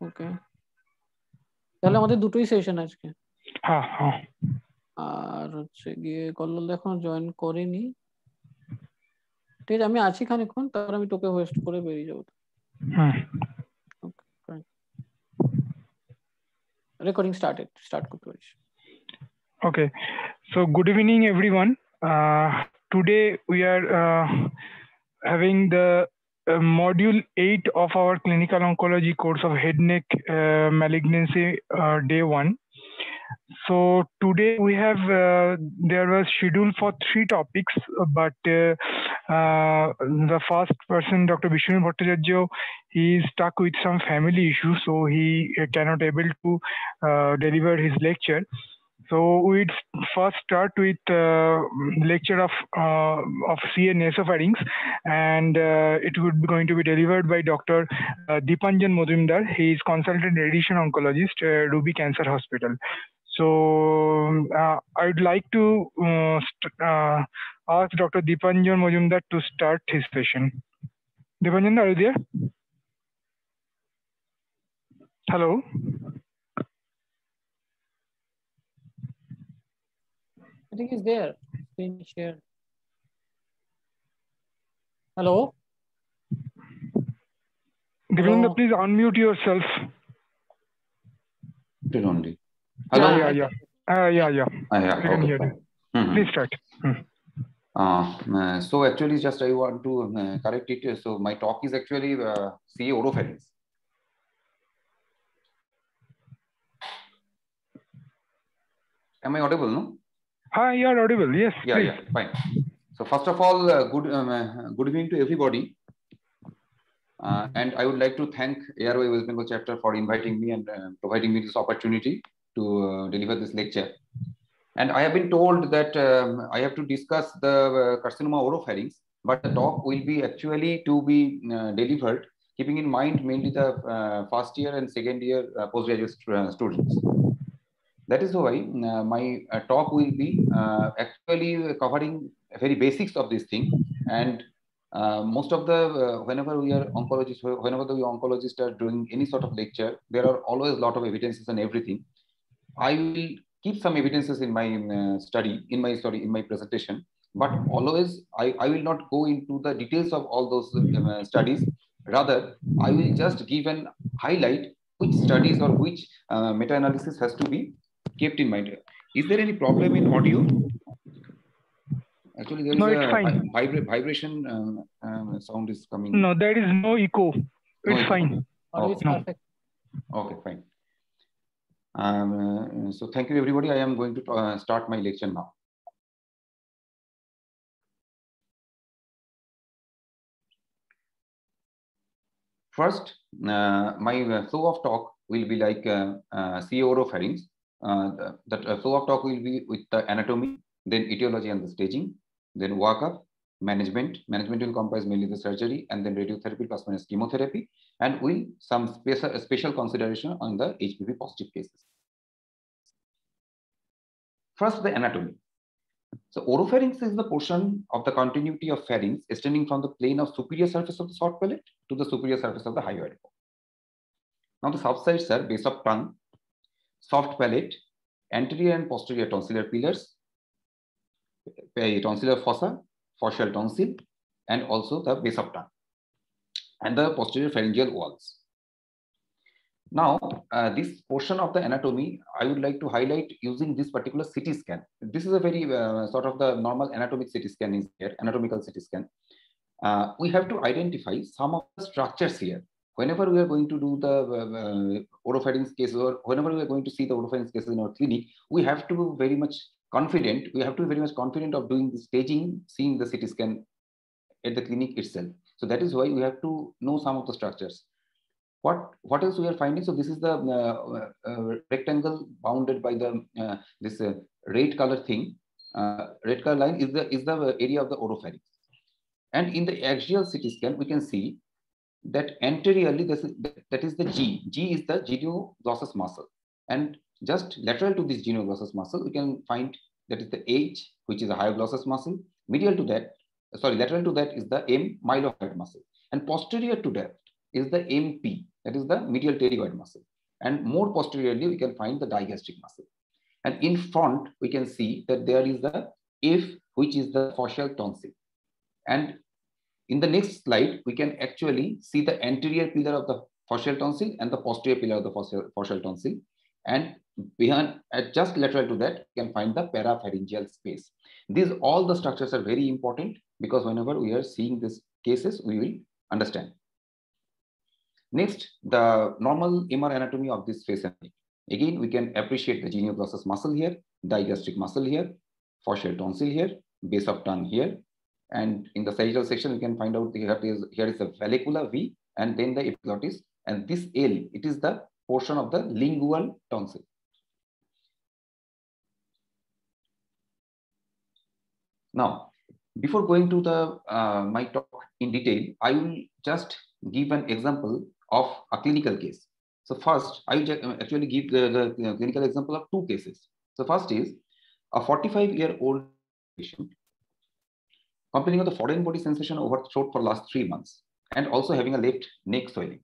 ওকে, তাহলে আমাদের দুটোই সেশন আজকে। হ্যাঁ হ্যাঁ। আর হচ্ছে গিয়ে কল্লোল এখনো জয়েন করেনি। ঠিক আছে, আমি আছি খানিকক্ষণ, তারপর আমি তোকে হোস্ট করে বেরিয়ে যাবো। হুম। রেকর্ডিং স্টার্ট করতে পারিস। Okay, so good evening everyone. Today we are having the module 8 of our clinical oncology course of head neck malignancy, day 1. So today we have there was scheduled for 3 topics, but the first person, Dr. Vishnu Bhattacharya, he is stuck with some family issues, so he cannot able to deliver his lecture. So we'd first start with lecture of CA nasopharynx, and it would be going to be delivered by Dr. Deepanjan Majumdar. He is consultant radiation oncologist, Ruby Cancer Hospital. So I would like to ask Dr. Deepanjan Majumdar to start his session. Deepanjan, are you there? Hello. I think he's there. Screen share. Hello. Deepanjan, please unmute yourself. Did only. Hello. Yeah. Yeah. I can hear you. Please start. So actually, just I want to correct it. So my talk is actually CA oropharynx. Am I audible? No. Hi, you are audible. Yes. Yeah. Please. Yeah. Fine. So first of all, good evening to everybody. And I would like to thank ARY West Bengal chapter for inviting me and providing me this opportunity to deliver this lecture. And I have been told that I have to discuss the carcinoma oropharynx, but the talk will be actually to be delivered keeping in mind mainly the first year and second year postgraduate students. That is why my talk will be actually covering very basics of this thing. And most of the whenever we oncologists are doing any sort of lecture, there are always a lot of evidences and everything. I will keep some evidences in my in my presentation, but always I will not go into the details of all those studies. Rather, I will just give an highlight which studies or which meta-analysis has to be kept in mind. Is there any problem in audio? Actually, there is vibration sound is coming. No, there is no echo. It's fine. It's perfect. Okay, fine. So thank you everybody. I am going to start my lecture now. First, my flow of talk will be like CA oropharynx. That flow of talk will be with the anatomy, then etiology and the staging, then workup, management. Management will comprise mainly the surgery and then radiotherapy plus minus chemotherapy, and will some special consideration on the HPV positive cases. First, the anatomy. So oropharynx is the portion of the continuity of pharynx extending from the plane of superior surface of the short palate to the superior surface of the hyoid bone. Now the subsides are base of tongue, soft palate, anterior and posterior tonsillar pillars, tonsillar fossa, facial tonsil, and also the base of tongue, and the posterior pharyngeal walls. Now, this portion of the anatomy, I would like to highlight using this particular CT scan. This is a very sort of the normal anatomic CT scan is here, anatomical CT scan. We have to identify some of the structures here. Whenever we are going to do the oropharynx cases, or whenever we are going to see the oropharynx cases in our clinic, we have to be very much confident. We have to be very much confident of doing the staging, seeing the CT scan at the clinic itself. So that is why we have to know some of the structures. What else we are finding? So this is the rectangle bounded by the this red color thing. Red color line is the area of the oropharynx. And in the axial CT scan, we can see that anteriorly that is the G. G is the genioglossus muscle, and just lateral to this genioglossus muscle, we can find that is the H, which is a hyoglossus muscle. Medial to that, lateral to that is the M, mylohyoid muscle, and posterior to that is the MP. that is the medial pterygoid muscle. And more posteriorly, we can find the digastric muscle. And in front, we can see that there is the F, which is the fascial tonsil. And in the next slide, we can actually see the anterior pillar of the fascial tonsil and the posterior pillar of the fascial tonsil. And behind, just lateral to that, you can find the parapharyngeal space. These all the structures are very important because whenever we are seeing these cases, we will understand. Next, the normal MR anatomy of this face and neck. Again, we can appreciate the genioglossus muscle here, digastric muscle here, fascial tonsil here, base of tongue here. And in the sagittal section, we can find out here is the vallecula V and then the epiglottis. And this L, it is the portion of the lingual tonsil. Now, before going to the my talk in detail, I will just give an example of a clinical case. So first, I will actually give the clinical example of two cases. So first is a 45-year-old patient complaining of the foreign body sensation over throat for last 3 months and also having a left neck swelling.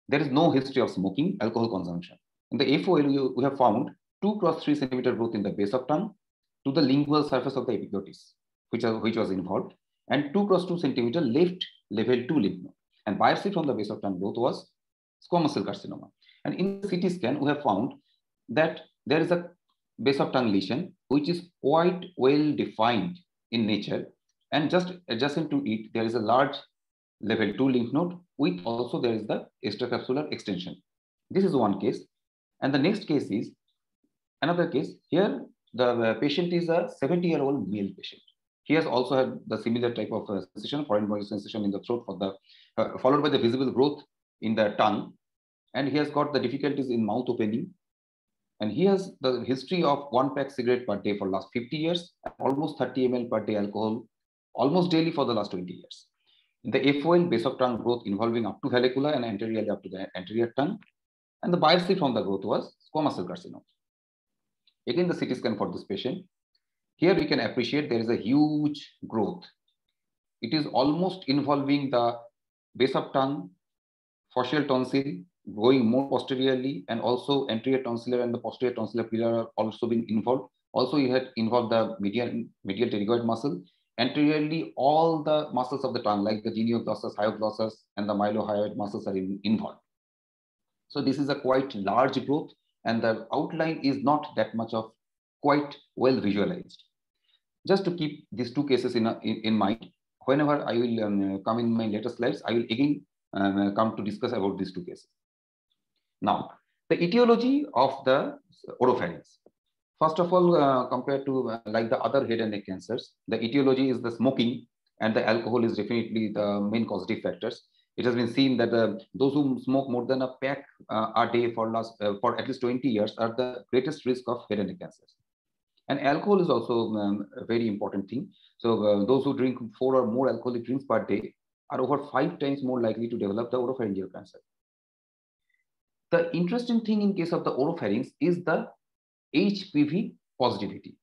There is no history of smoking, alcohol consumption. In the FOL, we have found 2 × 3 centimeter growth in the base of tongue to the lingual surface of the epiglottis, which was involved, and 2 × 2 centimeter left level 2 lymph node. And biopsy from the base of tongue growth was squamous cell carcinoma. And in the CT scan, we have found that there is a base of tongue lesion, which is quite well defined in nature. And just adjacent to it, there is a large level 2 lymph node with also there is the extracapsular extension. This is one case. And the next case is another case. Here, the patient is a 70-year-old male patient. He has also had the similar type of sensation, foreign body sensation in the throat, for the followed by the visible growth in the tongue. And he has got the difficulties in mouth opening. And he has the history of 1 pack cigarette per day for last 50 years, almost 30 ml per day alcohol, almost daily for the last 20 years. In the FOL, base of tongue growth involving up to vallecula and anteriorly up to the anterior tongue. And the biopsy from the growth was squamous cell carcinoma. Again, the CT scan for this patient. Here we can appreciate there is a huge growth. It is almost involving the base of tongue, fascial tonsil, going more posteriorly, and also anterior tonsillar and the posterior tonsillar pillar are also being involved. Also, you had involved the medial pterygoid muscle. Anteriorly, all the muscles of the tongue, like the genioglossus, hyoglossus, and the mylohyoid muscles are involved. So this is a quite large growth, and the outline is not that much of quite well visualized. Just to keep these two cases in mind, whenever I will come in my later slides, I will again come to discuss about these two cases. Now, the etiology of the oropharynx. First of all, compared to like the other head and neck cancers, the etiology is the smoking, and the alcohol is definitely the main causative factors. It has been seen that those who smoke more than a pack a day for at least 20 years are the greatest risk of head and neck cancers. And alcohol is also a very important thing. So those who drink 4 or more alcoholic drinks per day are over 5 times more likely to develop the oropharyngeal cancer. The interesting thing in case of the oropharynx is the HPV positivity.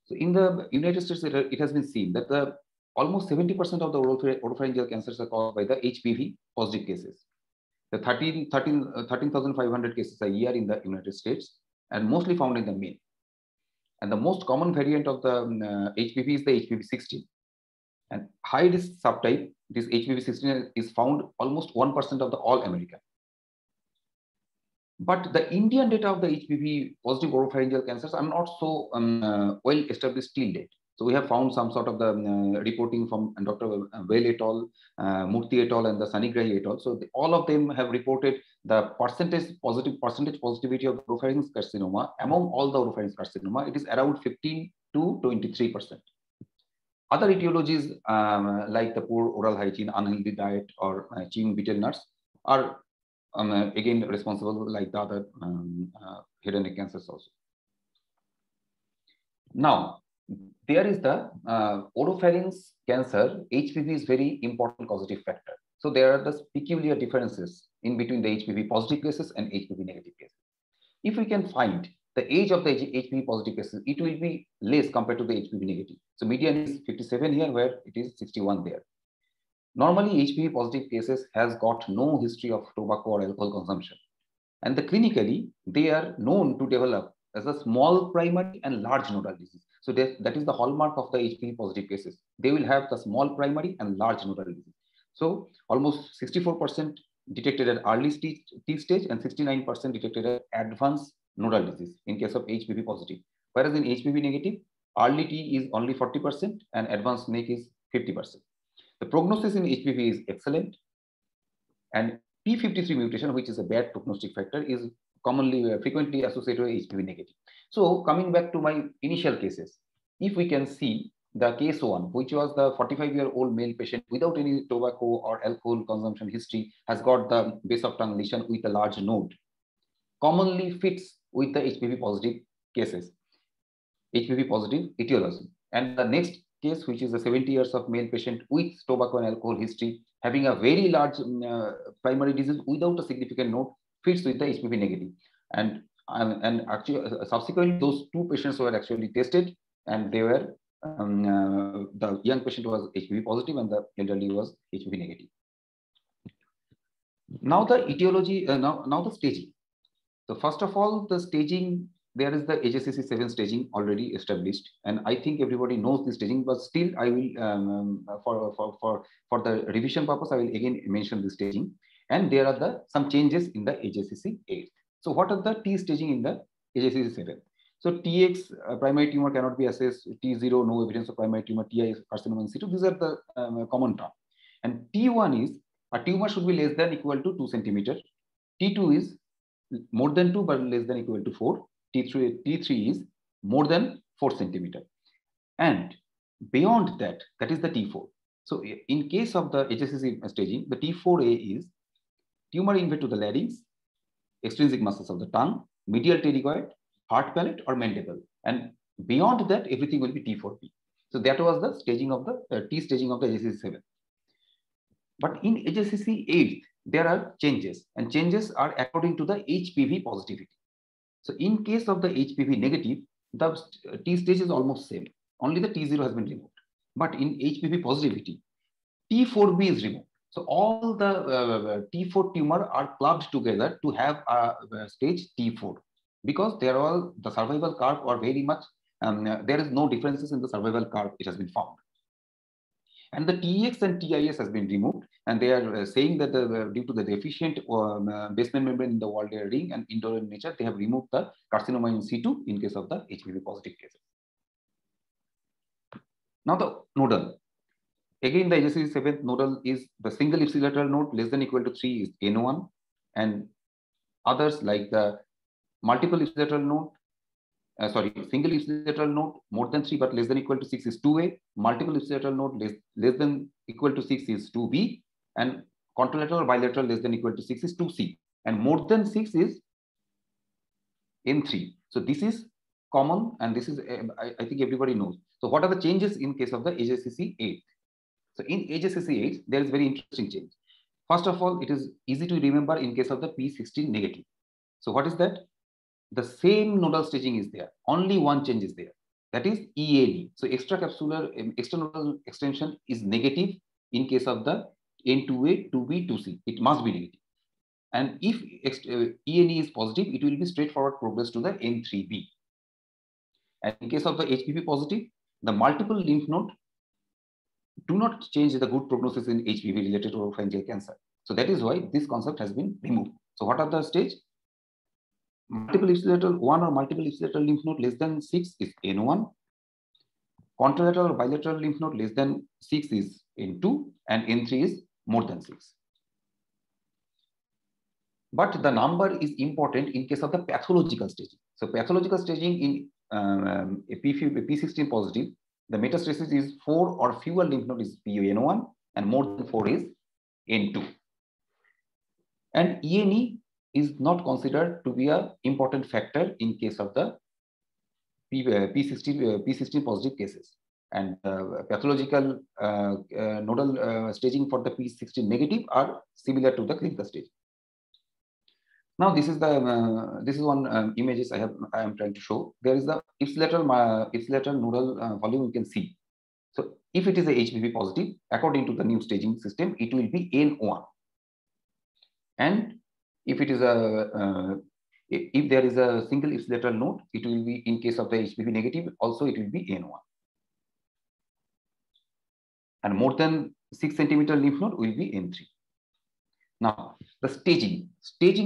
So in the United States, it has been seen that almost 70% of the oropharyngeal cancers are caused by the HPV positive cases. The 13,500 cases a year in the United States, and mostly found in the male. And the most common variant of the HPV is the HPV16. And high risk subtype, this HPV16 is found almost 1% of the all American. But the Indian data of the HPV positive oropharyngeal cancers are not so well established till date. So we have found some sort of the reporting from Dr. Well et al., Murthy et al., and the Sanigrahi et al. So all of them have reported the percentage positivity of oropharynx carcinoma among all the oropharynx carcinoma. It is around 15 to 23%. Other etiologies like the poor oral hygiene, unhealthy diet, or chewing betel nuts are again responsible like the other head and neck cancers also. Now, there is the oropharynx cancer. HPV is very important causative factor. So there are the peculiar differences in between the HPV positive cases and HPV negative cases. If we can find the age of the HPV positive cases, it will be less compared to the HPV negative. So median is 57 here, where it is 61 there. Normally, HPV positive cases has got no history of tobacco or alcohol consumption. And clinically, they are known to develop as a small primary and large nodal disease. So that is the hallmark of the HPV positive cases. They will have the small primary and large nodal disease. So almost 64% detected at early T stage and 69% detected at advanced nodal disease in case of HPV positive. Whereas in HPV negative, early T is only 40% and advanced NEC is 50%. The prognosis in HPV is excellent, and P53 mutation, which is a bad prognostic factor, is commonly frequently associated with HPV negative. So coming back to my initial cases, if we can see the case 1, which was the 45-year-old male patient without any tobacco or alcohol consumption history, has got the base of tongue lesion with a large node, commonly fits with the HPV positive cases, HPV positive etiology. And the next case, which is a 70 years of male patient with tobacco and alcohol history, having a very large primary disease without a significant node, fits with the HPV negative. And actually, subsequently, those two patients were actually tested, and they were the young patient was HPV positive and the elderly was HPV negative. Now the etiology, now the staging. So first of all, the staging, there is the HSCC 7 staging already established, and I think everybody knows the staging, but still I will, for the revision purpose, I will again mention the staging. And there are some changes in the HSCC 8. So what are the T staging in the HSCC 7? So TX, primary tumor cannot be assessed, T0, no evidence of primary tumor, TI, carcinoma in situ, these are the common term. And T1 is, a tumor should be less than or equal to 2 centimeter. T2 is more than 2 but less than or equal to 4. T3 is more than 4 centimeter. And beyond that, that is the T4. So in case of the HSCC staging, the T4A is tumor invade to the larynx, extrinsic muscles of the tongue, medial pterygoid, heart palate or mandible. And beyond that, everything will be T4B. So that was the staging of the T staging of the HSCC 7. But in HSCC 8, there are changes, and changes are according to the HPV positivity. So in case of the HPV negative, the T stage is almost same. Only the T0 has been removed. But in HPV positivity, T4B is removed. So all the T4 tumor are clubbed together to have a stage T4, because they are all, the survival curve are very much, there is no differences in the survival curve it has been found. And the TX and TIS has been removed, and they are saying that due to the deficient basement membrane in the Walder ring and indoor in nature, they have removed the carcinoma in situ in case of the HPV positive cases. Now the nodal. Again, the HSCC 7th nodal is the single ipsilateral node less than or equal to 3 is N1, and others like the multiple ipsilateral node, single ipsilateral node more than 3 but less than or equal to 6 is 2A, multiple ipsilateral node less than or equal to 6 is 2B, and contralateral or bilateral less than or equal to 6 is 2C, and more than 6 is N3. So this is common, and this is, I think everybody knows. So what are the changes in case of the HSCC 8? So in HSCC 8, there is very interesting change. First of all, it is easy to remember in case of the P16 negative. So what is that? The same nodal staging is there. Only one change is there. That is EAD. So extracapsular extranodal extension is negative in case of the N2A, 2B, 2C. It must be negative. And if ENE is positive, it will be straightforward progress to the N3B. And in case of the HPV positive, the multiple lymph node do not change the good prognosis in HPV related to oropharyngeal cancer. So that is why this concept has been removed. So what are the stage? Multiple ipsilateral 1 or multiple ipsilateral lymph node less than 6 is N1. Contralateral or bilateral lymph node less than 6 is N2, and N3 is more than 6. But the number is important in case of the pathological staging. So pathological staging in P16 positive, the metastasis is 4 or fewer lymph node is PN1, and more than 4 is N2. And ENE is not considered to be an important factor in case of the P16 positive cases. And pathological nodal staging for the P16 negative are similar to the clinical stage. Now this is one images I am trying to show. There is the ipsilateral nodal volume you can see. So if it is a HPV positive, according to the new staging system, it will be N1. And if it is if there is a single ipsilateral node, it will be, in case of the HPV negative, also it will be N1. And more than 6 centimeter lymph node will be N3. Now, the staging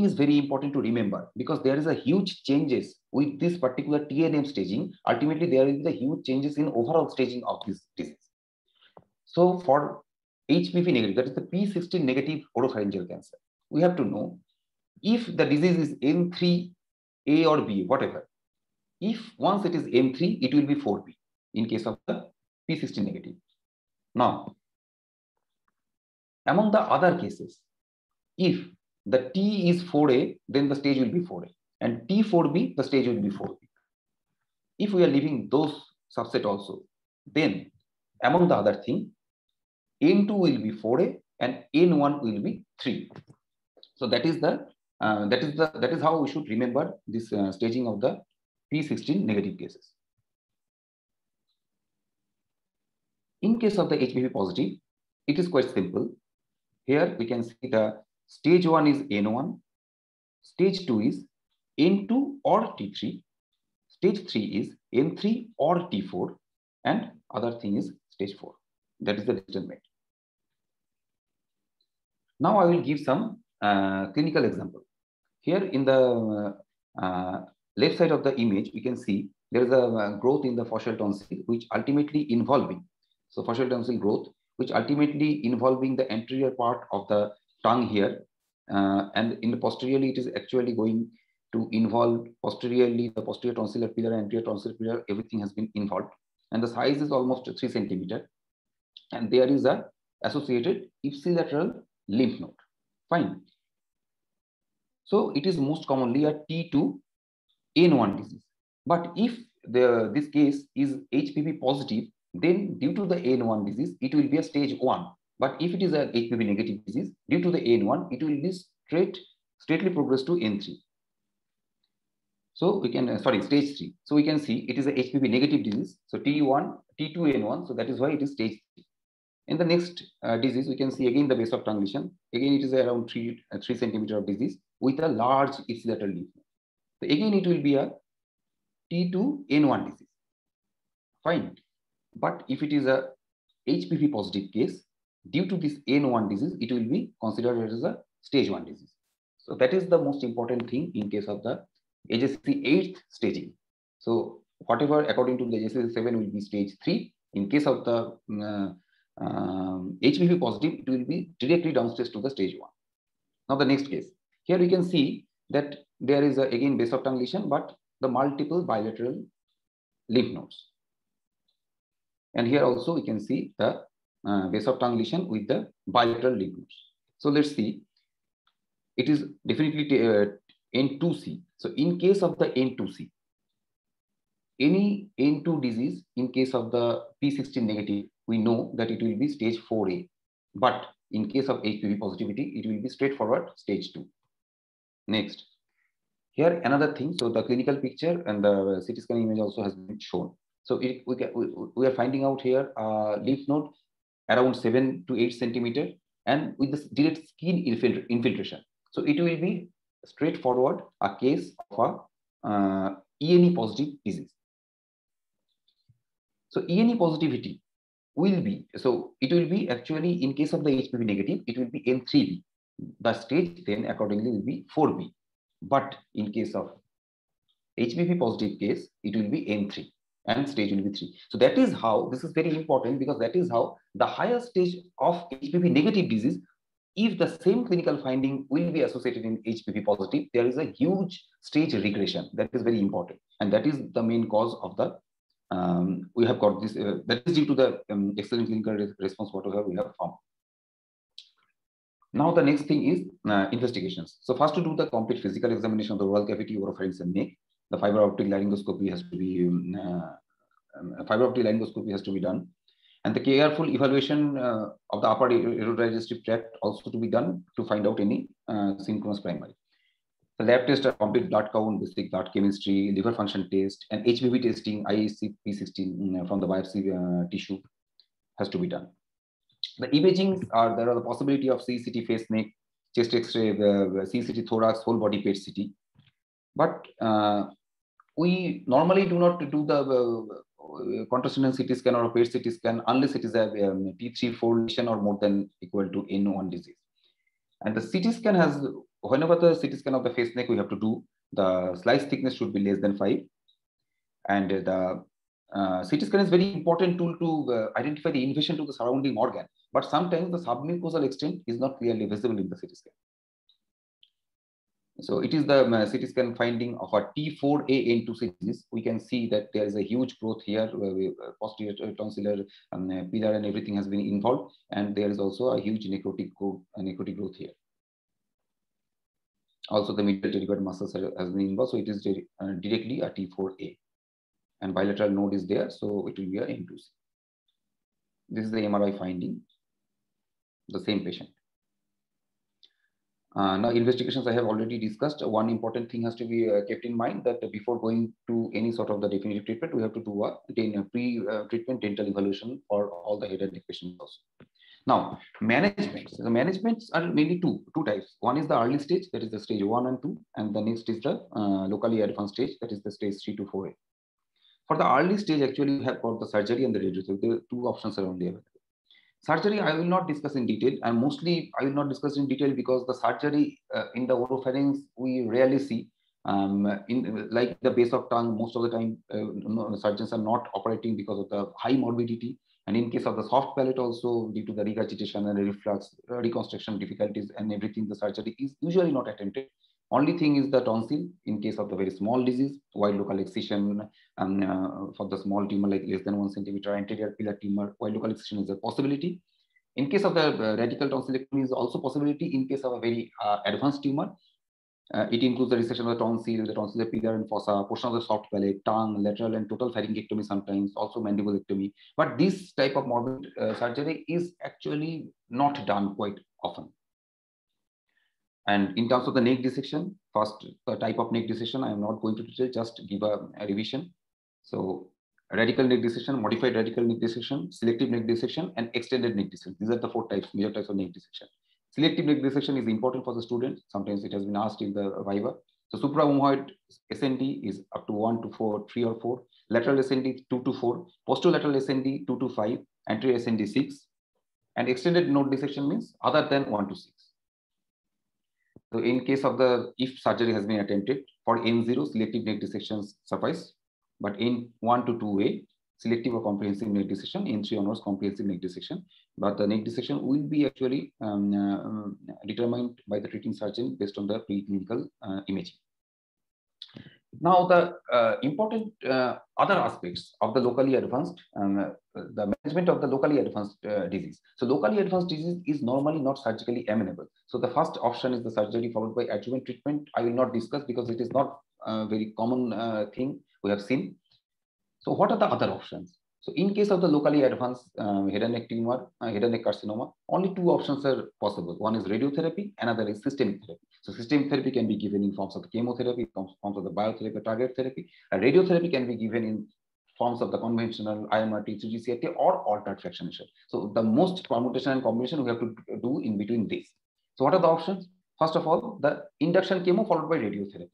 is very important to remember, because there is a huge changes with this particular TNM staging. Ultimately, there is a huge changes in overall staging of this disease. So for HPV negative, that is the P16 negative oropharyngeal cancer, we have to know if the disease is N3A or B, whatever. If once it is N3, it will be 4B in case of the P16 negative. Now, among the other cases, if the T is 4A, then the stage will be 4A, and T4B, the stage will be 4B. If we are leaving those subset also, then among the other thing, N2 will be 4A and N1 will be 3. So that is how we should remember this staging of the P16 negative cases. In case of the HPV positive, it is quite simple. Here we can see the stage 1 is N1, stage 2 is N2 or T3, stage 3 is N3 or T4, and other thing is stage 4. That is the decision made. Now I will give some clinical example. Here in the left side of the image, we can see there is a growth in the facial tonsil, which ultimately involving, so facial tonsil growth, which ultimately involving the anterior part of the tongue here, and in the posteriorly, it is actually going to involve posteriorly the posterior tonsillar pillar, anterior tonsillar pillar, everything has been involved, and the size is almost 3 centimeter, and there is a associated ipsilateral lymph node. Fine. So it is most commonly a T2N1 disease. But if this case is HPV positive, then due to the N1 disease, it will be a stage 1. But if it is a HPV negative disease, due to the N1, it will be straightly progress to N3. So we can, stage 3. So we can see it is a HPV negative disease. So T2N1, so that is why it is stage 3. In the next disease, we can see again the base of tongue lesion. Again, it is around 3 centimeter of disease with a large ipsilateral lymph node. So again, it will be a T2N1 disease. Fine. But if it is a HPV positive case, due to this N1 disease, it will be considered as a stage 1 disease. So that is the most important thing in case of the HSCC 8th staging. So whatever according to the HSCC 7 will be stage 3. In case of the HPV positive, it will be directly downstairs to the stage 1. Now the next case. Here we can see that there is again base of tongue lesion, but the multiple bilateral lymph nodes. And here also we can see the base of tongue lesion with the bilateral lymph nodes. So let's see. It is definitely N2C. So in case of the N2C, any N2 disease in case of the P16 negative, we know that it will be stage 4A. But in case of HPV positivity, it will be straightforward stage 2. Next. Here another thing. So the clinical picture and the CT scan image also has been shown. So we are finding out here lymph node around 7 to 8 centimeter and with the direct skin infiltration. So it will be straightforward a case of a ENE positive disease. So ENE positivity will be, so it will be actually in case of the HPV negative, it will be N3B. The stage then accordingly will be 4B. But in case of HPV positive case, it will be N3 and stage will be 3. So that is how, this is very important because that is how the higher stage of HPV negative disease, if the same clinical finding will be associated in HPV positive, there is a huge stage regression. That is very important. And that is the main cause of the, we have got this, that is due to the excellent clinical response, whatever we have found. Now the next thing is investigations. So first to do the complete physical examination of the oral cavity, oropharynx and neck, the fiber optic laryngoscopy has to be done. And the careful evaluation of the upper urodigestive tract also to be done to find out any synchronous primary. The lab tests are complete blood count, basic blood chemistry, liver function test, and HPV testing, IHC P16 from the biopsy tissue. has to be done. The imaging there are the possibility of CCT face, neck, chest X-ray, CCT thorax, whole body PET CT. But we normally do not do the contrastinal CT scan or a PET CT scan unless it is a T3-4 lesion or more than equal to N1 disease. And the CT scan has, whenever the CT scan of the face, neck we have to do, the slice thickness should be less than 5. And the CT scan is very important tool to identify the invasion to the surrounding organ. But sometimes the submucosal extent is not clearly visible in the CT scan. So it is the CT scan finding of a T4A-N2 disease. We can see that there is a huge growth here, posterior tonsillar pillar and everything has been involved, and there is also a huge necrotic growth here. Also, the medial pterygoid muscles has been involved, so it is directly a T4A, and bilateral node is there, so it will be a N2C. This is the MRI finding, the same patient. Now, investigations I have already discussed. One important thing has to be kept in mind that before going to any sort of the definitive treatment, we have to do a pre-treatment dental evaluation for all the head and neck patients also. Now, management. So the managements are mainly two types. One is the early stage, that is the stage 1 and 2, and the next is the locally advanced stage, that is the stage 3 to 4A. For the early stage, actually, we have got the surgery and the radiotherapy. The two options are only available. Surgery, I will not discuss in detail, and mostly I will not discuss in detail because the surgery in the oropharynx we rarely see. In like the base of tongue, most of the time surgeons are not operating because of the high morbidity, and in case of the soft palate also due to the regurgitation and the reflux, reconstruction difficulties and everything, the surgery is usually not attempted. Only thing is the tonsil in case of the very small disease, wide local excision, and for the small tumor like less than 1 centimeter, anterior pillar tumor, wide local excision is a possibility. In case of the radical tonsillectomy is also possibility in case of a very advanced tumor. It includes the resection of the tonsil, the tonsillar pillar and fossa, portion of the soft palate, tongue, lateral and total pharyngectomy sometimes, also mandibulectomy. But this type of morbid surgery is actually not done quite often. And in terms of the neck dissection, first type of neck dissection, I am not going to detail, just give a revision. So radical neck dissection, modified radical neck dissection, selective neck dissection, and extended neck dissection. These are the 4 types, major types of neck dissection. Selective neck dissection is important for the student. Sometimes it has been asked in the viva. So supraomohyoid SND is up to 1 to 4, 3 or 4. Lateral SND 2 to 4. Posterolateral SND 2 to 5. Anterior SND 6. And extended node dissection means other than 1 to 6. So in case of if surgery has been attempted, for N0, selective neck dissections suffice. But N1 to 2A, selective or comprehensive neck dissection, N3 onwards, comprehensive neck dissection. But the neck dissection will be actually determined by the treating surgeon based on the preclinical imaging. Now, the important other aspects of the locally advanced, the management of the locally advanced disease. So locally advanced disease is normally not surgically amenable. So the first option is the surgery followed by adjuvant treatment. I will not discuss because it is not a very common thing we have seen. So what are the other options? So in case of the locally advanced head and neck tumor, head and neck carcinoma, only 2 options are possible. One is radiotherapy, another is systemic therapy. So systemic therapy can be given in forms of the chemotherapy, forms of the biotherapy, target therapy. Radiotherapy can be given in forms of the conventional IMRT, 3D CRT, or altered fractionation. So the most permutation and combination we have to do in between these. So what are the options? First of all, the induction chemo followed by radiotherapy.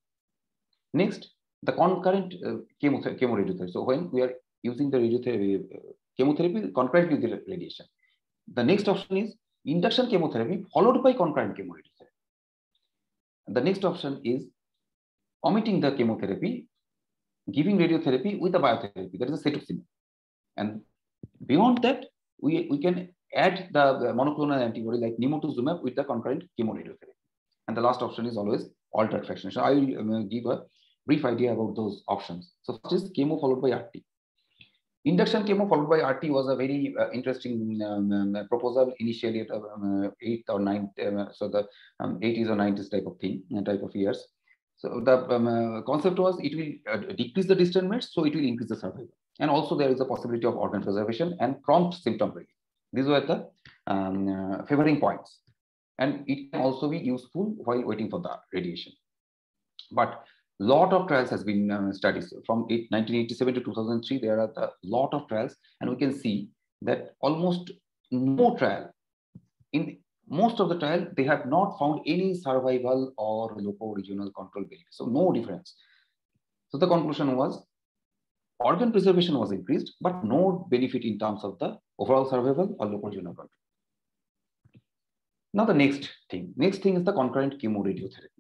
Next, the concurrent chemoradiotherapy. So when we are using the radiotherapy, chemotherapy concurrent with the radiation. The next option is induction chemotherapy followed by concurrent chemoradiotherapy. The next option is omitting the chemotherapy, giving radiotherapy with the biotherapy, that is a cetuximab. And beyond that, we can add the monoclonal antibody like nimotuzumab with the concurrent chemoradiotherapy. And the last option is always altered fractionation. I will give a brief idea about those options. So first is chemo followed by RT. Induction chemo followed by RT was a very interesting proposal initially at 8th or 9th, so the 80s or 90s type of thing, type of years. So the concept was it will decrease the distant meds, so it will increase the survival. And also there is a possibility of organ preservation and prompt symptom relief. These were the favoring points. And it can also be useful while waiting for the radiation. But lot of trials has been studied from 1987 to 2003. There are a lot of trials, and we can see that almost no trial, in most of the trial, they have not found any survival or loco-regional control benefit. So no difference. So the conclusion was organ preservation was increased, but no benefit in terms of the overall survival or loco-regional control. Now the next thing is the concurrent chemoradiotherapy.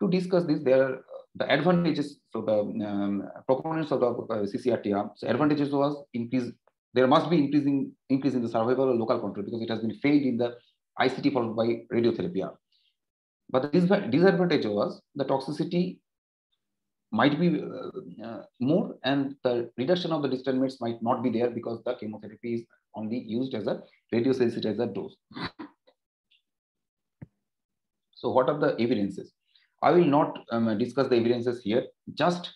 To discuss this, there are the advantages. So the proponents of the CCRT arm, so advantages was increase. There must be increase in the survival or local control because it has been failed in the ICT followed by radiotherapy arm. But the disadvantage was the toxicity might be more, and the reduction of the distal mates might not be there because the chemotherapy is only used as a radiosensitizer dose. So what are the evidences? I will not discuss the evidences here, just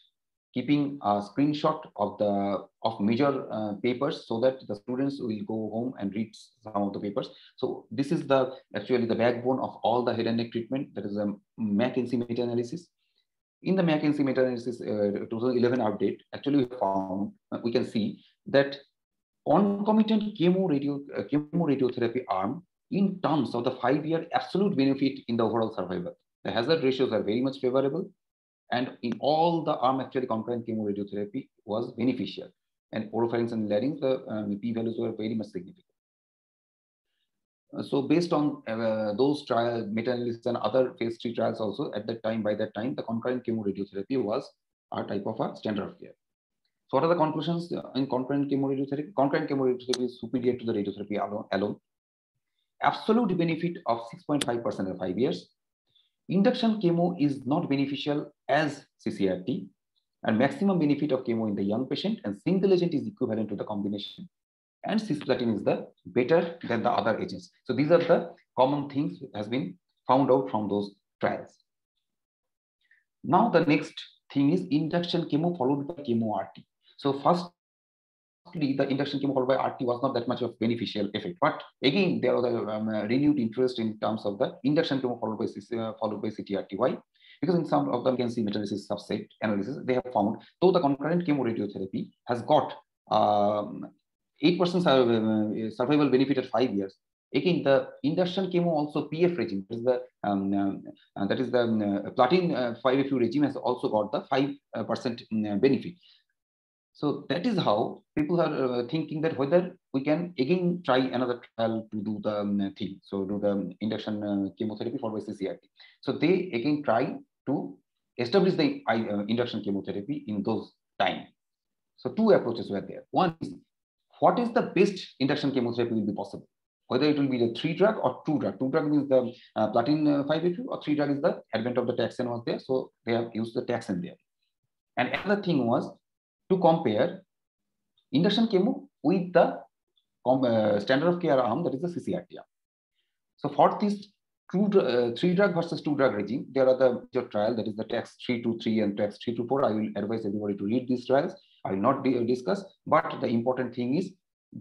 keeping a screenshot of major papers so that the students will go home and read some of the papers. So this is actually the backbone of all the head and neck treatment. That is a McKinsey meta-analysis. In the McKinsey meta-analysis 2011 update, actually we can see that concomitant chemoradiotherapy arm in terms of the 5-year absolute benefit in the overall survival. The hazard ratios are very much favorable, and in all the arm actually concurrent chemoradiotherapy was beneficial. And oropharynx and larynx, the p-values were very much significant. So based on those trials, meta-analysis and other phase 3 trials also at that time, by that time, the concurrent chemoradiotherapy was a type of a standard of care. So what are the conclusions in concurrent chemoradiotherapy? Concurrent chemoradiotherapy is superior to the radiotherapy alone. Absolute benefit of 6.5% in 5 years. Induction chemo is not beneficial as CCRT, and maximum benefit of chemo in the young patient, and single agent is equivalent to the combination. And cisplatin is the better than the other agents. So these are the common things that has been found out from those trials. Now the next thing is induction chemo followed by chemo RT. So firstly, the induction chemo followed by RT was not that much of beneficial effect, but again there was a renewed interest in terms of the induction chemo followed by CTRT. Why? Because in some of them, you can see meta-analysis subset analysis, they have found though the concurrent chemoradiotherapy has got 8% survival benefit at 5 years. Again, the induction chemo also PF regime is the platin 5FU regime has also got the 5% benefit. So that is how people are thinking that whether we can again try another trial to do the thing. So do the induction chemotherapy followed by CCRT. So they again try to establish the induction chemotherapy in those time. So two approaches were there. One is what is the best induction chemotherapy will be possible? Whether it will be the 3-drug or 2-drug. 2-drug means the platin 5FU, or 3-drug is the advent of the taxane was there. So they have used the taxane there. And another thing was to compare induction chemo with the standard of care arm, that is the CCRT arm. So for this 3-drug versus 2-drug regime, there are the major trial, that is the TAX 323 and TAX 324. I will advise everybody to read these trials. I will not discuss, but the important thing is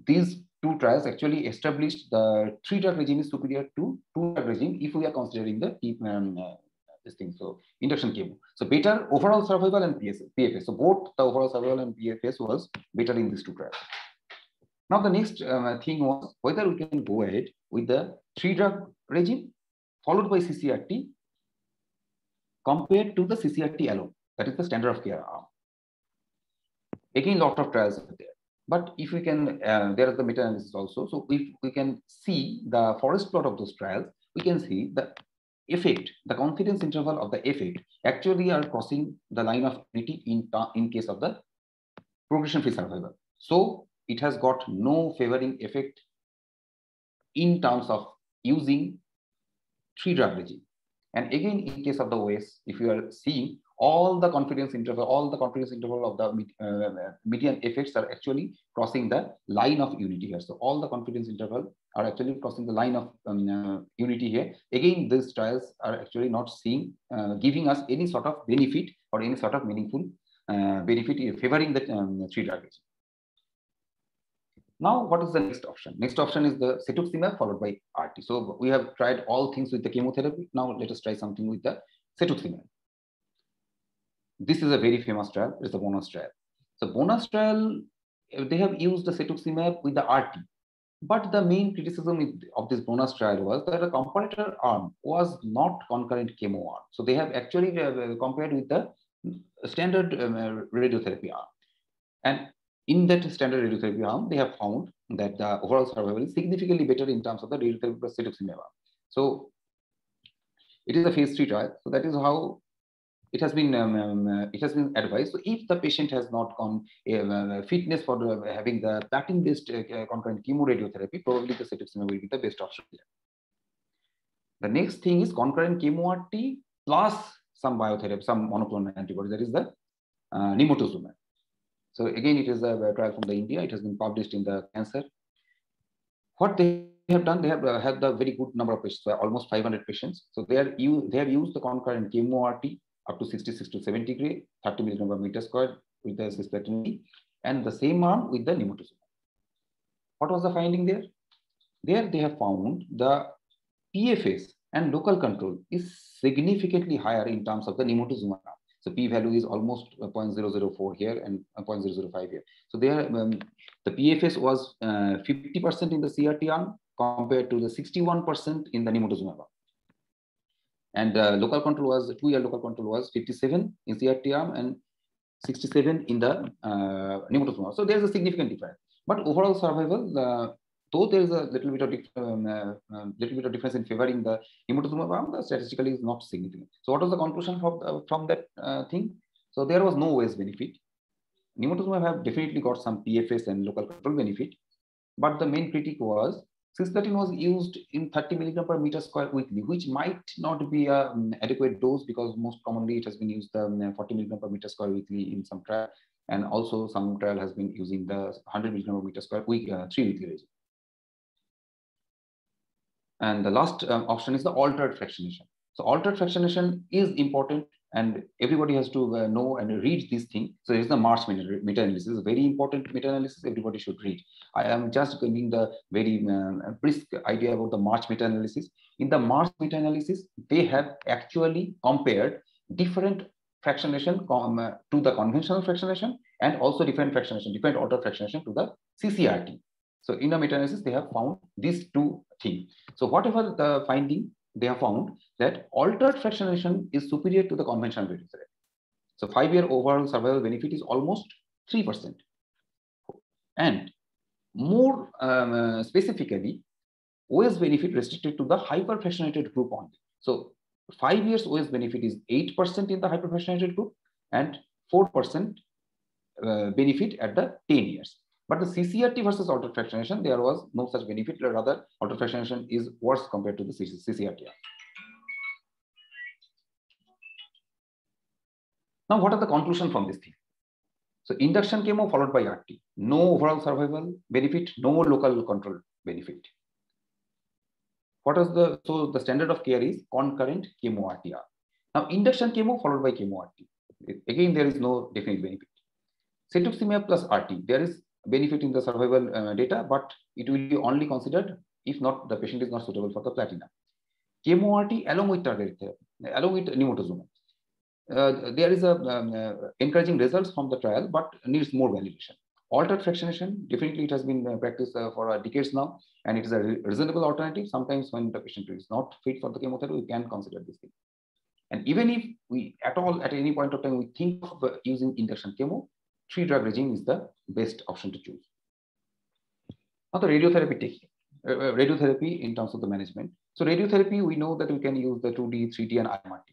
these two trials actually established the 3-drug regime is superior to 2-drug regime if we are considering the this thing. So induction chemo. So better overall survival and PFS. So both the overall survival and PFS was better in these two trials. Now the next thing was whether we can go ahead with the 3-drug regime followed by CCRT compared to the CCRT alone. That is the standard of care arm. Again, lot of trials are there. But if we can, there is the meta-analysis also. So if we can see the forest plot of those trials, we can see the effect, the confidence interval of the effect actually are crossing the line of unity in case of the progression-free survival. So it has got no favoring effect in terms of using 3-drug regime. And again, in case of the OS, if you are seeing all the confidence interval of the median effects are actually crossing the line of unity here. So all the confidence interval are actually crossing the line of unity here. Again, these trials are actually not seeing, giving us any sort of benefit or any sort of meaningful benefit favoring the 3-drug regime. Now, what is the next option? Next option is the cetuximab followed by RT. So we have tried all things with the chemotherapy. Now let us try something with the cetuximab. This is a very famous trial. It's the BONUS trial. So BONUS trial they have used the cetuximab with the RT. But the main criticism of this bonus trial was that the comparator arm was not concurrent chemo arm. So they have actually compared with the standard radiotherapy arm. And in that standard radiotherapy arm, they have found that the overall survival is significantly better in terms of the radiotherapy plus cetuximab arm. So it is a phase 3 trial. So that is how it has been advised. So if the patient has not gone fitness for having the platinum-based concurrent chemoradiotherapy, probably the cetuximab will be the best option there. The next thing is concurrent chemo-RT plus some biotherapy, some monoclonal antibody, that is the nimotuzumab. So again, it is a trial from the India. It has been published in the Cancer. What they have done, they have had a very good number of patients, almost 500 patients. So they have used the concurrent chemo-RT up to 66 to 70 gray, 30 milligram per meter square with the cisplatin, and the same arm with the nimotuzumab. What was the finding there? There they have found the PFS and local control is significantly higher in terms of the nimotuzumab arm. So p-value is almost 0.004 here and 0.005 here. So there, the PFS was 50% in the CRT arm compared to the 61% in the nimotuzumab arm. And local control was 2-year local control was 57 in CRT arm and 67 in the nimotuzumab. So there's a significant difference. But overall survival, though there is a little bit of difference in favoring the nimotuzumab arm, the statistically is not significant. So what was the conclusion from that thing? So there was no OS benefit. Nimotuzumab have definitely got some PFS and local control benefit, but the main critique was cisplatin was used in 30 milligram per meter square weekly, which might not be an adequate dose because most commonly it has been used 40 milligram per meter square weekly in some trial, and also some trial has been using the 100 milligram per meter square week 3 weekly regime. And the last option is the altered fractionation. So altered fractionation is important, and everybody has to know and read this thing. So it's the March meta-analysis, very important meta-analysis. Everybody should read. I am just giving the very brisk idea about the March meta-analysis. In the March meta-analysis, they have actually compared different fractionation to the conventional fractionation, and also different fractionation, different altered fractionation to the CCRT. So in the meta-analysis, they have found these two things. So whatever the finding, they have found that altered fractionation is superior to the conventional radiotherapy. So 5-year overall survival benefit is almost 3%. And more specifically, OS benefit restricted to the hyperfractionated group only. So 5 years OS benefit is 8% in the hyperfractionated group and 4% benefit at the 10 years. But the CCRT versus altered fractionation, there was no such benefit. Rather, altered fractionation is worse compared to the CCRT. Now, what are the conclusions from this thing? So, induction chemo followed by RT. No overall survival benefit, no local control benefit. What is so the standard of care is concurrent chemo RTR. Now, induction chemo followed by chemo RT. Again, there is no definite benefit. Cetuximab plus RT, there is benefit in the survival data, but it will be only considered if not the patient is not suitable for the platinum. Chemo RT along with targeted therapy, along with nimotuzumab. There is a encouraging results from the trial, but needs more validation. Altered fractionation, definitely it has been practiced for decades now, and it is a reasonable alternative. Sometimes when the patient is not fit for the chemotherapy, we can consider this thing. And even if we at any point of time we think of using induction chemo, 3-drug regime is the best option to choose. Now the radiotherapy technique, radiotherapy in terms of the management. So radiotherapy, we know that we can use the 2D, 3D, and IMRT.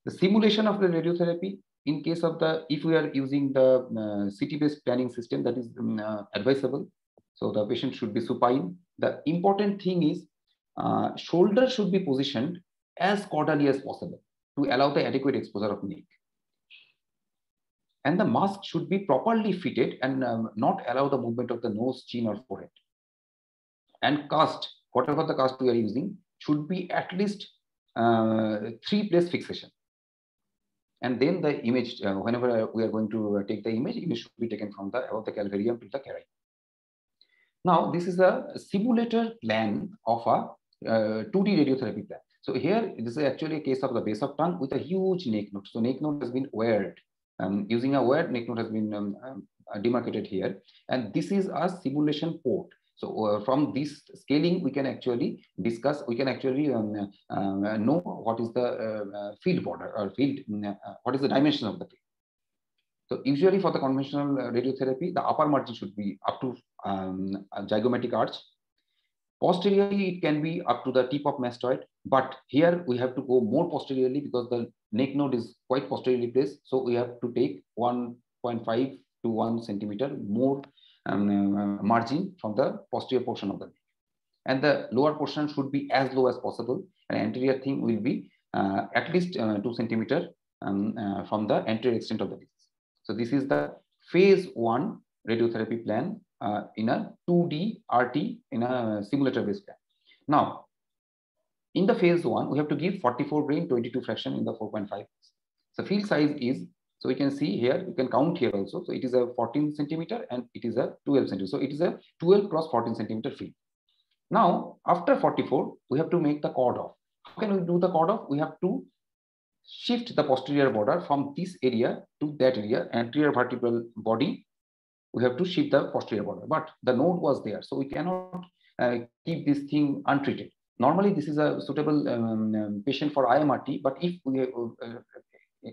The simulation of the radiotherapy, in case of if we are using the CT-based planning system, that is advisable. So the patient should be supine. The important thing is shoulder should be positioned as caudally as possible to allow the adequate exposure of neck. And the mask should be properly fitted and not allow the movement of the nose, chin, or forehead. And cast, whatever the cast we are using, should be at least 3-place fixation. And then the image, whenever we are going to take the image should be taken from the above the calvarium to the carine. Now, this is a simulator plan of a 2D radiotherapy plan. So here, this is actually a case of the base of tongue with a huge neck node. So neck node has been wired. Using a wired neck node has been demarcated here. And this is a simulation port. So from this scaling, we can actually discuss, we can actually know what is the field border or field, what is the dimension of the field. So usually for the conventional radiotherapy, the upper margin should be up to zygomatic arch. Posteriorly, it can be up to the tip of mastoid, but here we have to go more posteriorly because the neck node is quite posteriorly placed. So we have to take 1.5 to 1 centimeter more margin from the posterior portion of the neck. And the lower portion should be as low as possible. And anterior thing will be at least 2 centimeter from the anterior extent of the disease. So this is the phase 1 radiotherapy plan in a 2D RT in a simulator-based plan. Now, in the phase 1, we have to give 44 grain, 22 fraction in the 4.5. So field size is, so we can see here, you can count here also. So it is a 14 centimeter and it is a 12 centimeter. So it is a 12 cross 14 centimeter field. Now, after 44, we have to make the cord off. How can we do the cord off? We have to shift the posterior border from this area to that area, anterior vertebral body. We have to shift the posterior border, but the node was there. So we cannot keep this thing untreated. Normally, this is a suitable patient for IMRT, but if we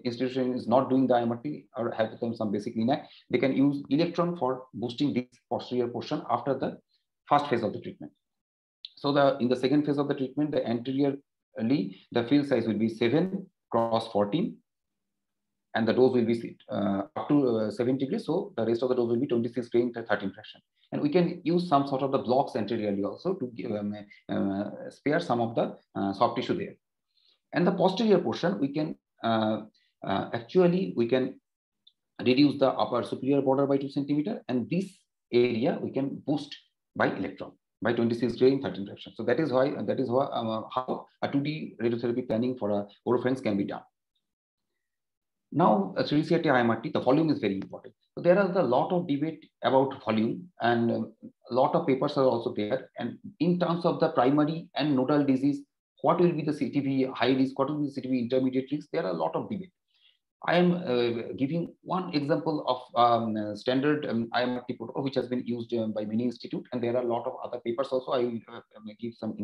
institution is not doing the IMRT or have some basic LINAC, they can use electron for boosting this posterior portion after the first phase of the treatment. So in the second phase of the treatment, the anteriorly, the field size will be 7 cross 14, and the dose will be up to 70 degrees. So the rest of the dose will be 26 grain to 13 fraction. And we can use some sort of the blocks anteriorly also to give, spare some of the soft tissue there. And the posterior portion, we can we can reduce the upper superior border by 2 centimeter, and this area we can boost by electron by 26 grain 13 fraction. So that is why how a 2D radiotherapy planning for a oropharynx can be done. Now, 3CRT IMRT, the volume is very important. So there is a lot of debate about volume, and a lot of papers are also there. And in terms of the primary and nodal disease, what will be the CTV high risk, what will be the CTV intermediate risk? There are a lot of debate. I am giving one example of standard IMRT protocol, which has been used by many institutes, and there are a lot of other papers also. I will give some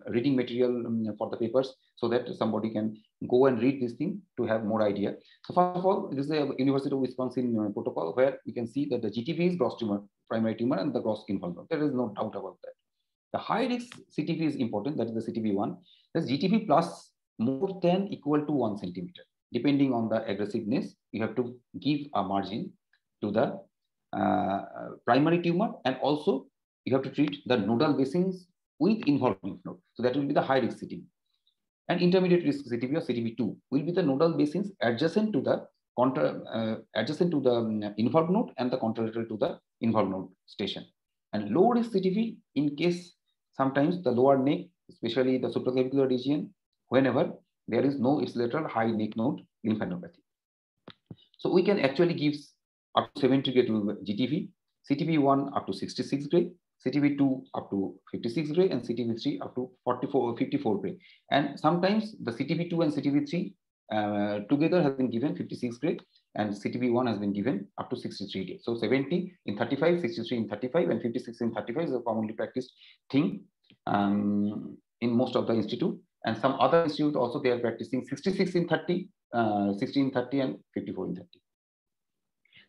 reading material for the papers so that somebody can go and read this thing to have more idea. So first of all, this is a University of Wisconsin protocol where we can see that the GTV is gross tumor, primary tumor, and the gross involvement. There is no doubt about that. The high risk CTV is important, that is the CTV1. There's GTV plus more than equal to 1 centimeter. Depending on the aggressiveness, you have to give a margin to the primary tumor, and also you have to treat the nodal basins with involved lymph node. So that will be the high risk CTV. And intermediate risk CTV or CTV2 will be the nodal basins adjacent to the involved node and the contralateral to the involved node station. And low risk CTV in case sometimes the lower neck, especially the supraclavicular region, whenever there is no ipsilateral high neck node lymphadenopathy. So we can actually give up to 70 gray to GTV, CTV1 up to 66 gray, CTV2 up to 56 gray, and CTV3 up to 54 gray. And sometimes the CTV2 and CTV3 together has been given 56 gray, and CTV1 has been given up to 63 gray. So 70 in 35, 63 in 35, and 56 in 35 is a commonly practiced thing in most of the institute. And some other institute also, they are practicing 66 in 30, 60 in 30, and 54 in 30.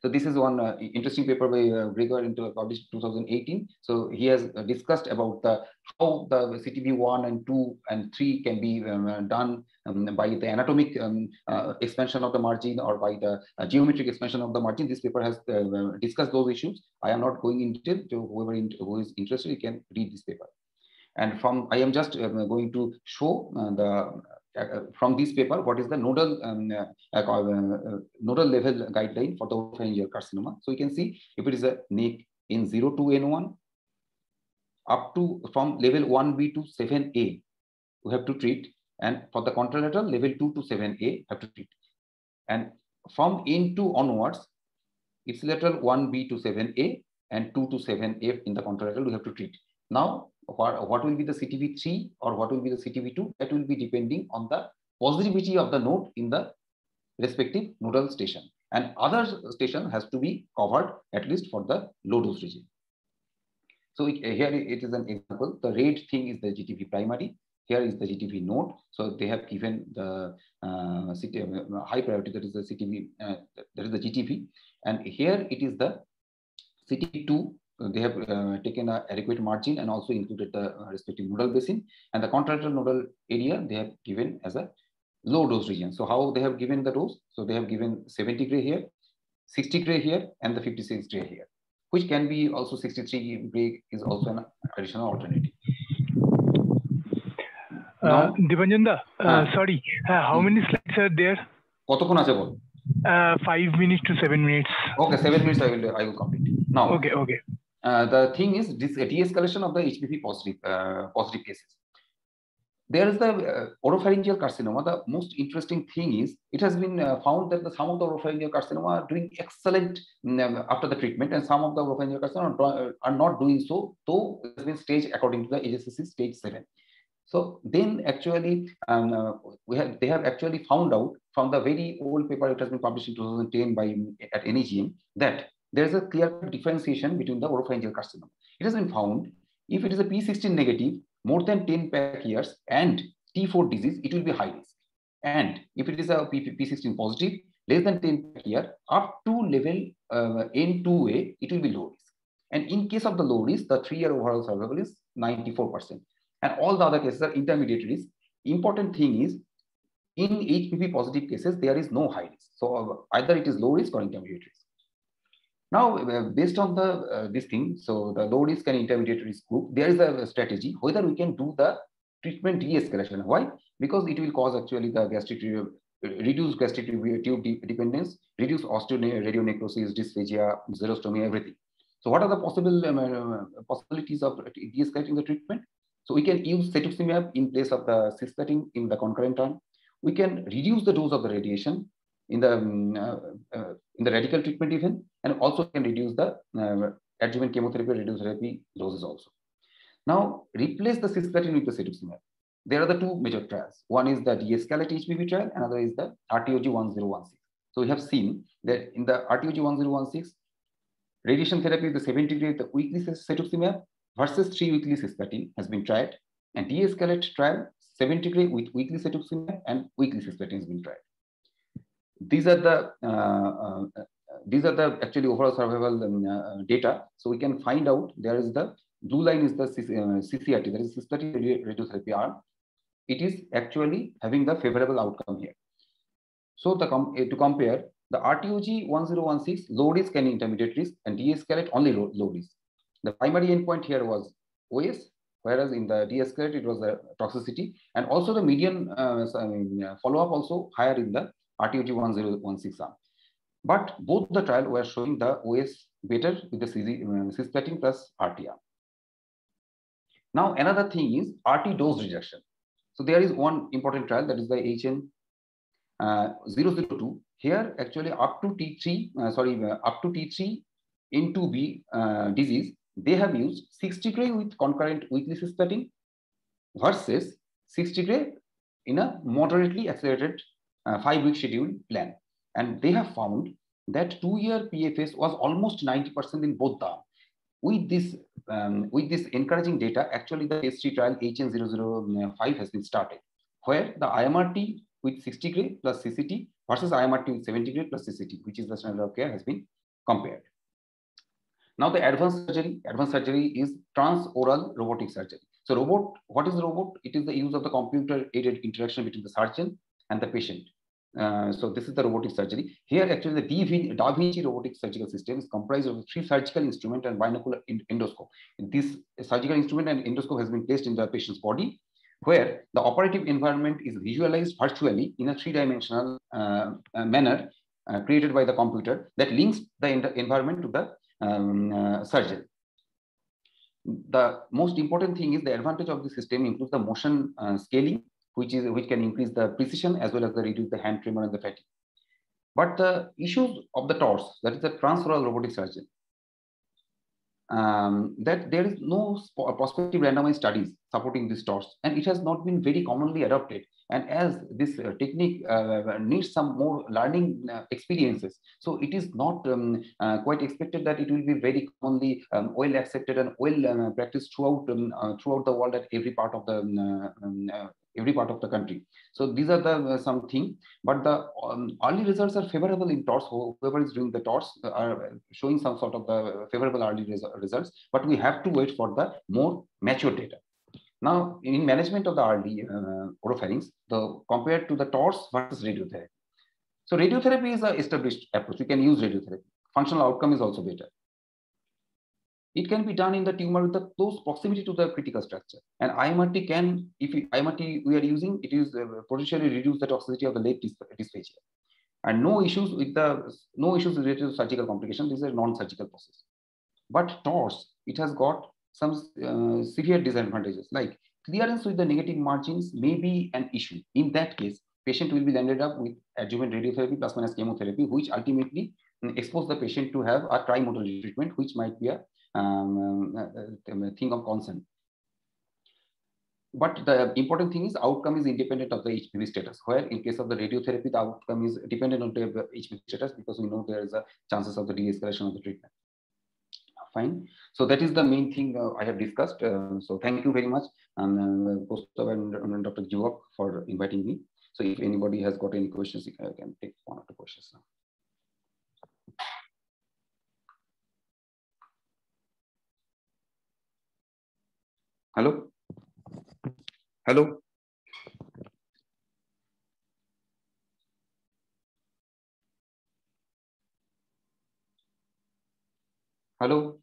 So this is one interesting paper by Gregor published in 2018. So he has discussed about how the CTV1 and 2 and 3 can be done by the anatomic expansion of the margin or by the geometric expansion of the margin. This paper has discussed those issues. I am not going in detail. To whoever who is interested, you can read this paper. And I am just going to show from this paper what is the nodal level guideline for the oropharyngeal carcinoma. So you can see if it is a neck in 0 to N1 up to from level 1B to 7A, we have to treat, and for the contralateral level 2 to 7A have to treat, and from N2 onwards it's lateral 1B to 7A and 2 to 7A in the contralateral we have to treat. Now what will be the CTV3 or what will be the CTV2? That will be depending on the positivity of the node in the respective nodal station. and other station has to be covered at least for the low dose region. So here it is an example. The red thing is the GTV primary. Here is the GTV node. So they have given the high priority, that is the CTV, that is the GTV. And here it is the CTV2. They have taken an adequate margin and also included the respective nodal basin. And the contralateral nodal area they have given as a low dose region. So how they have given the dose? So they have given 70 gray here, 60 gray here, and the 56 gray here, which can be also 63 gray is also an additional alternative. Debanjanda, sorry, how many slides are there? 5 minutes to 7 minutes. Okay, 7 minutes I will complete. Now, okay. The thing is this de-escalation of the HPV positive cases. There is the oropharyngeal carcinoma. The most interesting thing is it has been found that some of the oropharyngeal carcinoma are doing excellent after the treatment, and some of the oropharyngeal carcinoma are not doing so, though it has been staged according to the AJCC stage 7. So then actually they have actually found out from the very old paper, it has been published in 2010 at NEGM, that there is a clear differentiation between the oropharyngeal carcinoma. It has been found if it is a P16 negative, more than 10 pack years and T4 disease, it will be high risk. And if it is a P16 positive, less than 10 pack year, up to level N2A, it will be low risk. And in case of the low risk, the 3-year overall survival is 94%. And all the other cases are intermediate risk. Important thing is, in HPV positive cases, there is no high risk. So either it is low risk or intermediate risk. Now, based on the this thing, so the low risk and intermediate risk group, there is a strategy whether we can do the treatment de-escalation. Why? Because it will cause actually the gastric reduce gastric tube dependence, reduce osteoradionecrosis, dysphagia, xerostomia, everything. So what are the possible possibilities of de-escalating the treatment? So we can use cetuximab in place of the cisplatin in the concurrent arm. We can reduce the dose of the radiation in the radical treatment even, and also can reduce the adjuvant chemotherapy, radiotherapy doses also. Now replace the cisplatin with the cetuximab. There are the two major trials. One is the de-escalate HPV trial, another is the RTOG 1016. So we have seen that in the RTOG 1016, radiation therapy with the 70 gray, the weekly cetuximab versus 3 weekly cisplatin has been tried, and de-escalate trial 70 gray with weekly cetuximab and weekly cisplatin has been tried. These are the actually overall survival data. So we can find out there is the blue line is the CCRT, that is cisplatin radiotherapy arm. It is actually having the favorable outcome here. So to compare, the RTOG 1016 low risk and intermediate risk, and de-escalate only low risk. The primary endpoint here was OS, whereas in the de-escalate it was the toxicity, and also the median follow-up also higher in the RTOG 1016 arm. But both the trial were showing the OS better with the cisplatin plus RT arm. Now another thing is RT dose reduction. So there is one important trial, that is the HN 002. Here actually up to T3 N2B disease, they have used 60 gray with concurrent weekly cisplatin versus 60 gray in a moderately accelerated 5-week schedule plan. And they have found that 2-year PFS was almost 90% in both the arms. With this encouraging data, actually the phase 3 trial HN005 has been started, where the IMRT with 60 gray plus CCT versus IMRT with 70 gray plus CCT, which is the standard of care, has been compared. Now the advanced surgery is transoral robotic surgery. So what is the robot? It is the use of the computer-aided interaction between the surgeon and the patient. So this is the robotic surgery. Here actually the Da Vinci robotic surgical system is comprised of 3 surgical instruments and binocular endoscope. This surgical instrument and endoscope has been placed in the patient's body, where the operative environment is visualized virtually in a 3-dimensional manner created by the computer that links the environment to the surgeon. The most important thing is the advantage of the system includes the motion scaling, which can increase the precision as well as reduce the hand tremor and the fatigue. But the issues of the TORS, that is the transoral robotic surgery, that there is no prospective randomized studies supporting this TORS, and it has not been very commonly adopted And as this technique needs some more learning experiences, so it is not quite expected that it will be very commonly well accepted and well practiced throughout the world at every part of the country. So these are the something, but the early results are favorable in TORS. Whoever is doing the TORS are showing some sort of the favorable early results, but we have to wait for the more mature data. Now, in management of the early oropharynx, compared to the TORS versus radiotherapy. So radiotherapy is an established approach. You can use radiotherapy. Functional outcome is also better. It can be done in the tumor with the close proximity to the critical structure. And IMRT can, if IMRT we are using, it is potentially reduce the toxicity of the late dysphagia. And no issues related to surgical complications. This is a non-surgical process. But TORS, it has got some severe disadvantages, like clearance with the negative margins may be an issue. In that case, patient will be landed up with adjuvant radiotherapy plus minus chemotherapy, which ultimately expose the patient to have a trimodal treatment, which might be a thing of concern. But the important thing is outcome is independent of the HPV status, where in case of the radiotherapy, the outcome is dependent on the HPV status, because we know there is a chances of the de-escalation of the treatment. Fine. So that is the main thing I have discussed. So thank you very much, and Dr. Jivak for inviting me. So if anybody has got any questions, I can take one or two questions now. Hello? Hello? Hello?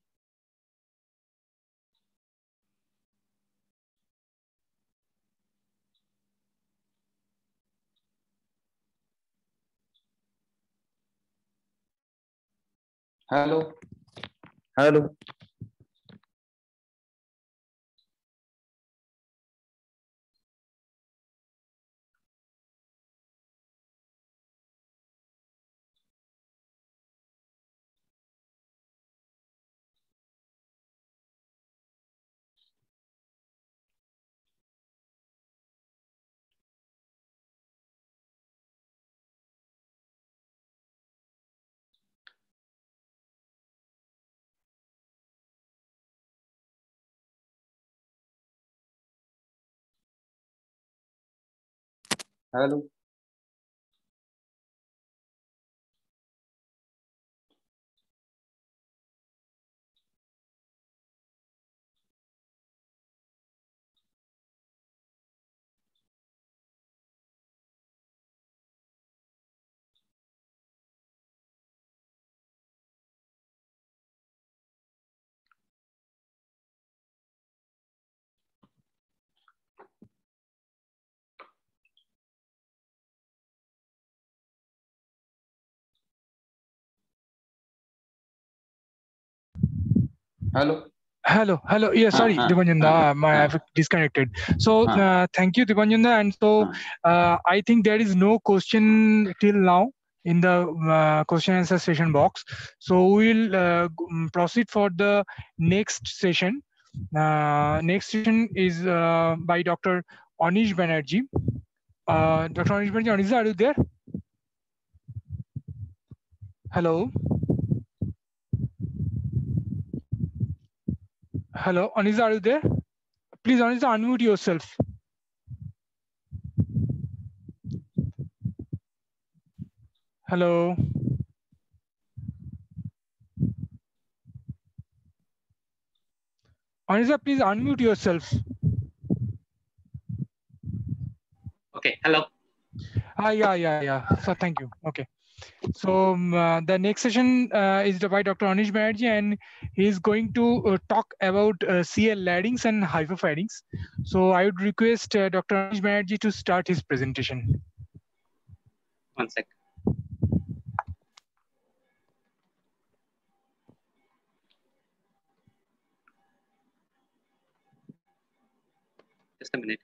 Hello? Hello? Hello? Hello? Hello. Yeah, sorry, Dipanjanda, I've disconnected. So thank you, Dipanjanda. And so I think there is no question till now in the question answer session box. So we'll proceed for the next session. Next session is by Dr. Anish Banerjee. Dr. Anish Banerjee, Anish, are you there? Hello. Hello, Anish, are you there? Please, Anish, unmute yourself. Hello. Anish, please unmute yourself. Okay, hello. Yeah. So thank you. Okay. So the next session is by Dr. Anish Banerjee, and he's going to talk about CL larynx and hypopharynx. So I would request Dr. Anish Banerjee to start his presentation. One sec. Just a minute.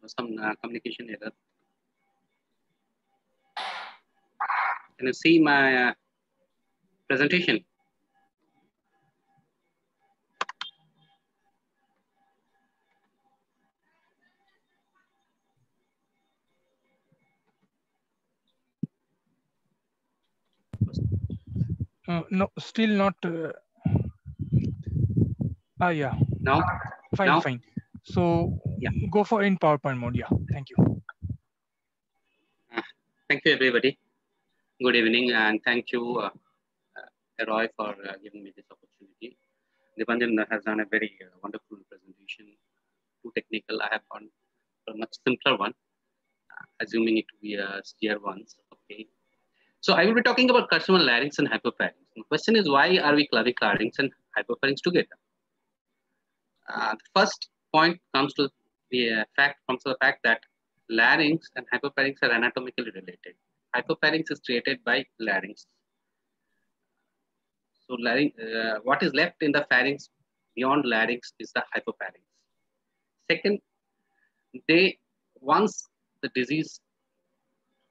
Some communication error. Can you see my presentation? No, still not. Yeah. Now, Fine, fine. So yeah. Go for in PowerPoint mode. Yeah. Thank you. Thank you, everybody. Good evening, and thank you, Roy, for giving me this opportunity. Dipanjan has done a very wonderful presentation. Too technical. I have found a much simpler one, assuming it to be a tier ones. Okay. So I will be talking about customer larynx and hypopharynx. The question is, why are we clubbing larynx and hypopharynx together? The first point comes to the fact that larynx and hypopharynx are anatomically related. Hypopharynx is created by larynx. So what is left in the pharynx beyond larynx is the hypopharynx. Second, once the disease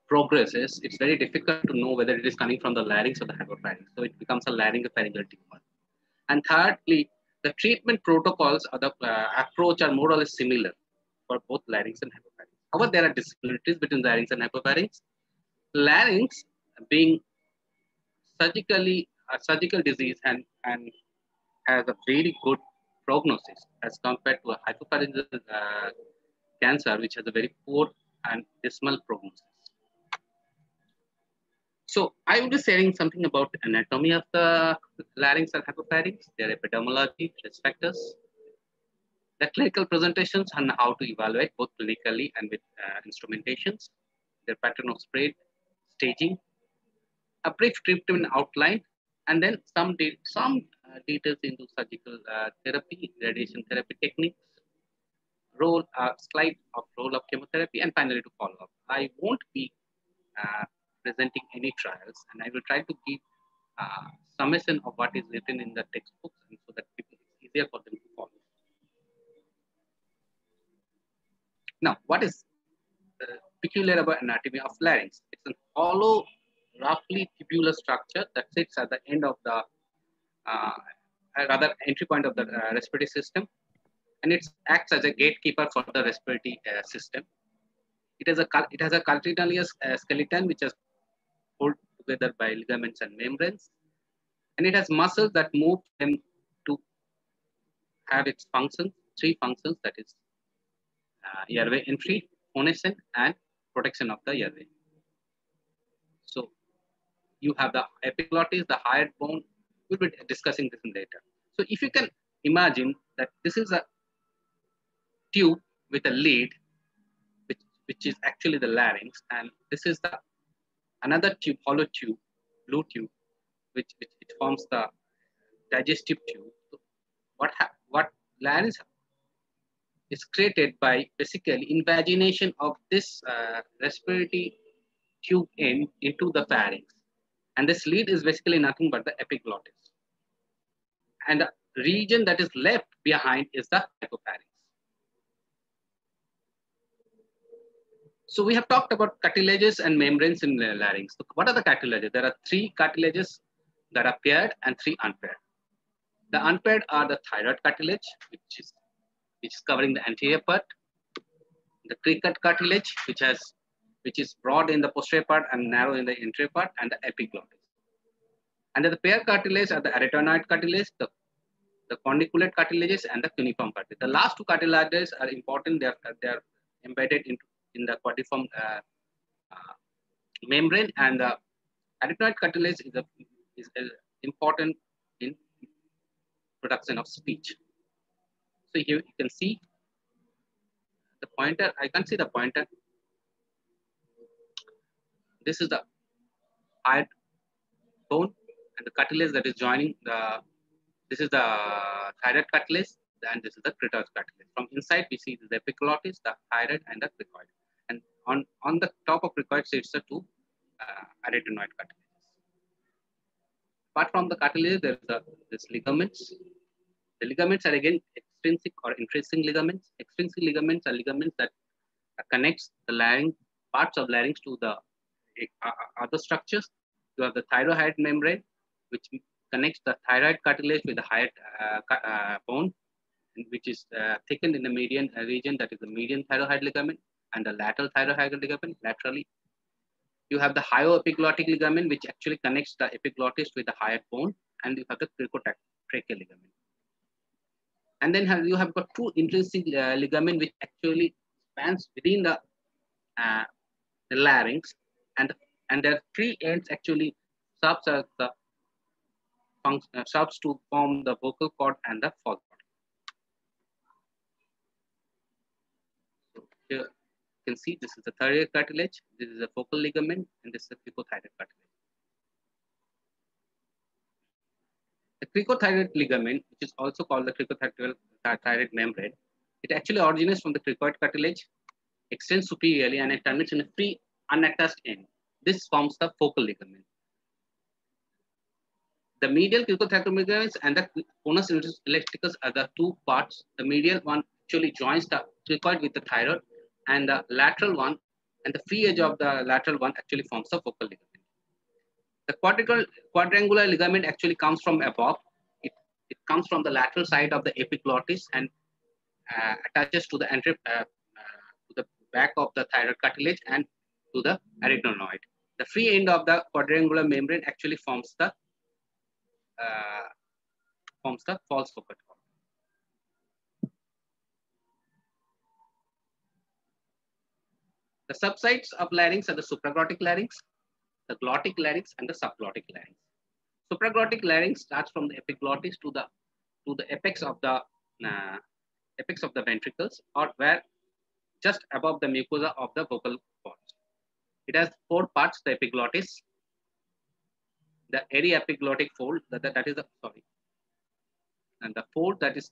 progresses, it's very difficult to know whether it is coming from the larynx or the hypopharynx. So it becomes a laryngopharyngeal tumor. And thirdly, the treatment protocols or the approach are more or less similar for both larynx and hypopharynx. However, there are dissimilarities between larynx and hypopharynx. Larynx being surgical disease and has a very good prognosis as compared to a hypopharyngeal cancer, which has a very poor and dismal prognosis. So I will be sharing something about the anatomy of the larynx and hypopharynx, their epidemiology, risk factors, the clinical presentations and how to evaluate both clinically and with instrumentations, their pattern of spread, staging, a brief treatment outline, and then some details into surgical therapy, radiation therapy techniques, slide of role of chemotherapy, and finally to follow up. I won't be presenting any trials, and I will try to give summation of what is written in the textbooks, and so that it's easier for them to follow. Now, what is peculiar about anatomy of larynx? It's a hollow, roughly tubular structure that sits at the end of the rather entry point of the respiratory system, and it acts as a gatekeeper for the respiratory system. It has a calcaneus skeleton which is held together by ligaments and membranes, and it has muscles that move them to have its functions, three functions, that is airway entry, phonation, and protection of the airway. So you have the epiglottis, the hyoid bone. We'll be discussing this later. So if you can imagine that this is a tube with a lid, which is actually the larynx, and this is the another tube, hollow tube, blue tube, which forms the digestive tube. So what larynx is created by basically invagination of this respiratory tube end into the pharynx, and this lid is basically nothing but the epiglottis, and the region that is left behind is the hypopharynx. So we have talked about cartilages and membranes in the larynx. So what are the cartilages? There are 3 cartilages that are paired and 3 unpaired. The unpaired are the thyroid cartilage, which is covering the anterior part, the cricut cartilage, which is broad in the posterior part and narrow in the anterior part, and the epiglottis. Under the pair cartilage are the arytenoid cartilage, the corniculate cartilages, and the cuneiform cartilage. The last 2 cartilages are important. They are embedded in the quadriform membrane, and the arytenoid cartilage is important in production of speech. So here you can see the pointer. I can see the pointer. This is the hyoid bone and the cartilage that is joining the. This is the thyroid cartilage, and this is the cricoid cartilage. From inside, we see the epiglottis, the thyroid, and the cricoid. And on the top of cricoid sits the 2 arytenoid cartilages. Apart from the cartilage, there is this ligaments. The ligaments are again extrinsic or intrinsic ligaments. Extrinsic ligaments are ligaments that connects the larynx, parts of larynx to the other structures. You have the thyroid membrane, which connects the thyroid cartilage with the hyoid bone, which is thickened in the median region, that is the median thyroid ligament, and the lateral thyroid ligament laterally. You have the hyoepiglottic ligament, which actually connects the epiglottis with the hyoid bone, and you have the cricotracheal ligament. And then you have got two intrinsic ligament which actually spans within the larynx, and their three ends actually serves as the serves to form the vocal cord and the false cord. So here you can see this is the thyroid cartilage, this is a focal ligament, and this is the cricothyroid cartilage. The cricothyroid ligament, which is also called the cricothyroid membrane, it actually originates from the cricoid cartilage, extends superiorly, and it terminates in a free unattached end. This forms the focal ligament. The medial cricothyroid ligaments and the conus elasticus are the two parts. The medial one actually joins the cricoid with the thyroid, and the lateral one and the free edge of the lateral one actually forms the focal ligament. The quadrangular ligament actually comes from above. It comes from the lateral side of the epiglottis and attaches to the back of the thyroid cartilage and to the arytenoid. The free end of the quadrangular membrane actually forms the false focal cord. The subsides of larynx are the supraglottic larynx, the glottic larynx, and the subglottic larynx. Supraglottic larynx starts from the epiglottis to the apex of the ventricles, or where just above the mucosa of the vocal cords. It has four parts: the epiglottis, the aryepiglottic fold, and the fold that is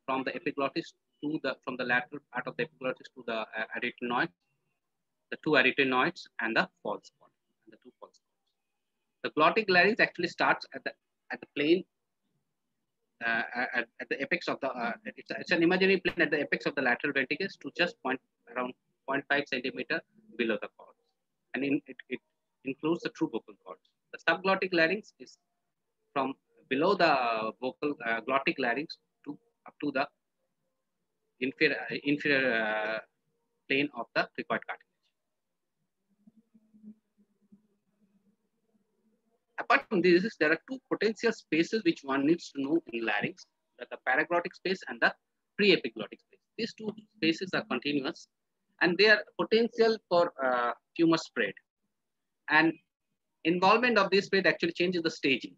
from the epiglottis from the lateral part of the epiglottis to the arytenoid, the two arytenoids, and the false cord, and the two false cords. The glottic larynx actually starts at the plane at the apex of the it's an imaginary plane at the apex of the lateral ventricles to just around 0.5 centimeter below the cords, and it includes the true vocal cords. The subglottic larynx is from below the vocal glottic larynx up to the inferior plane of the cricoid cartilage. Apart from this, there are two potential spaces which one needs to know in larynx: the paraglottic space and the pre-epiglottic space. These two spaces are continuous, and they are potential for tumor spread. And involvement of this spread actually changes the staging.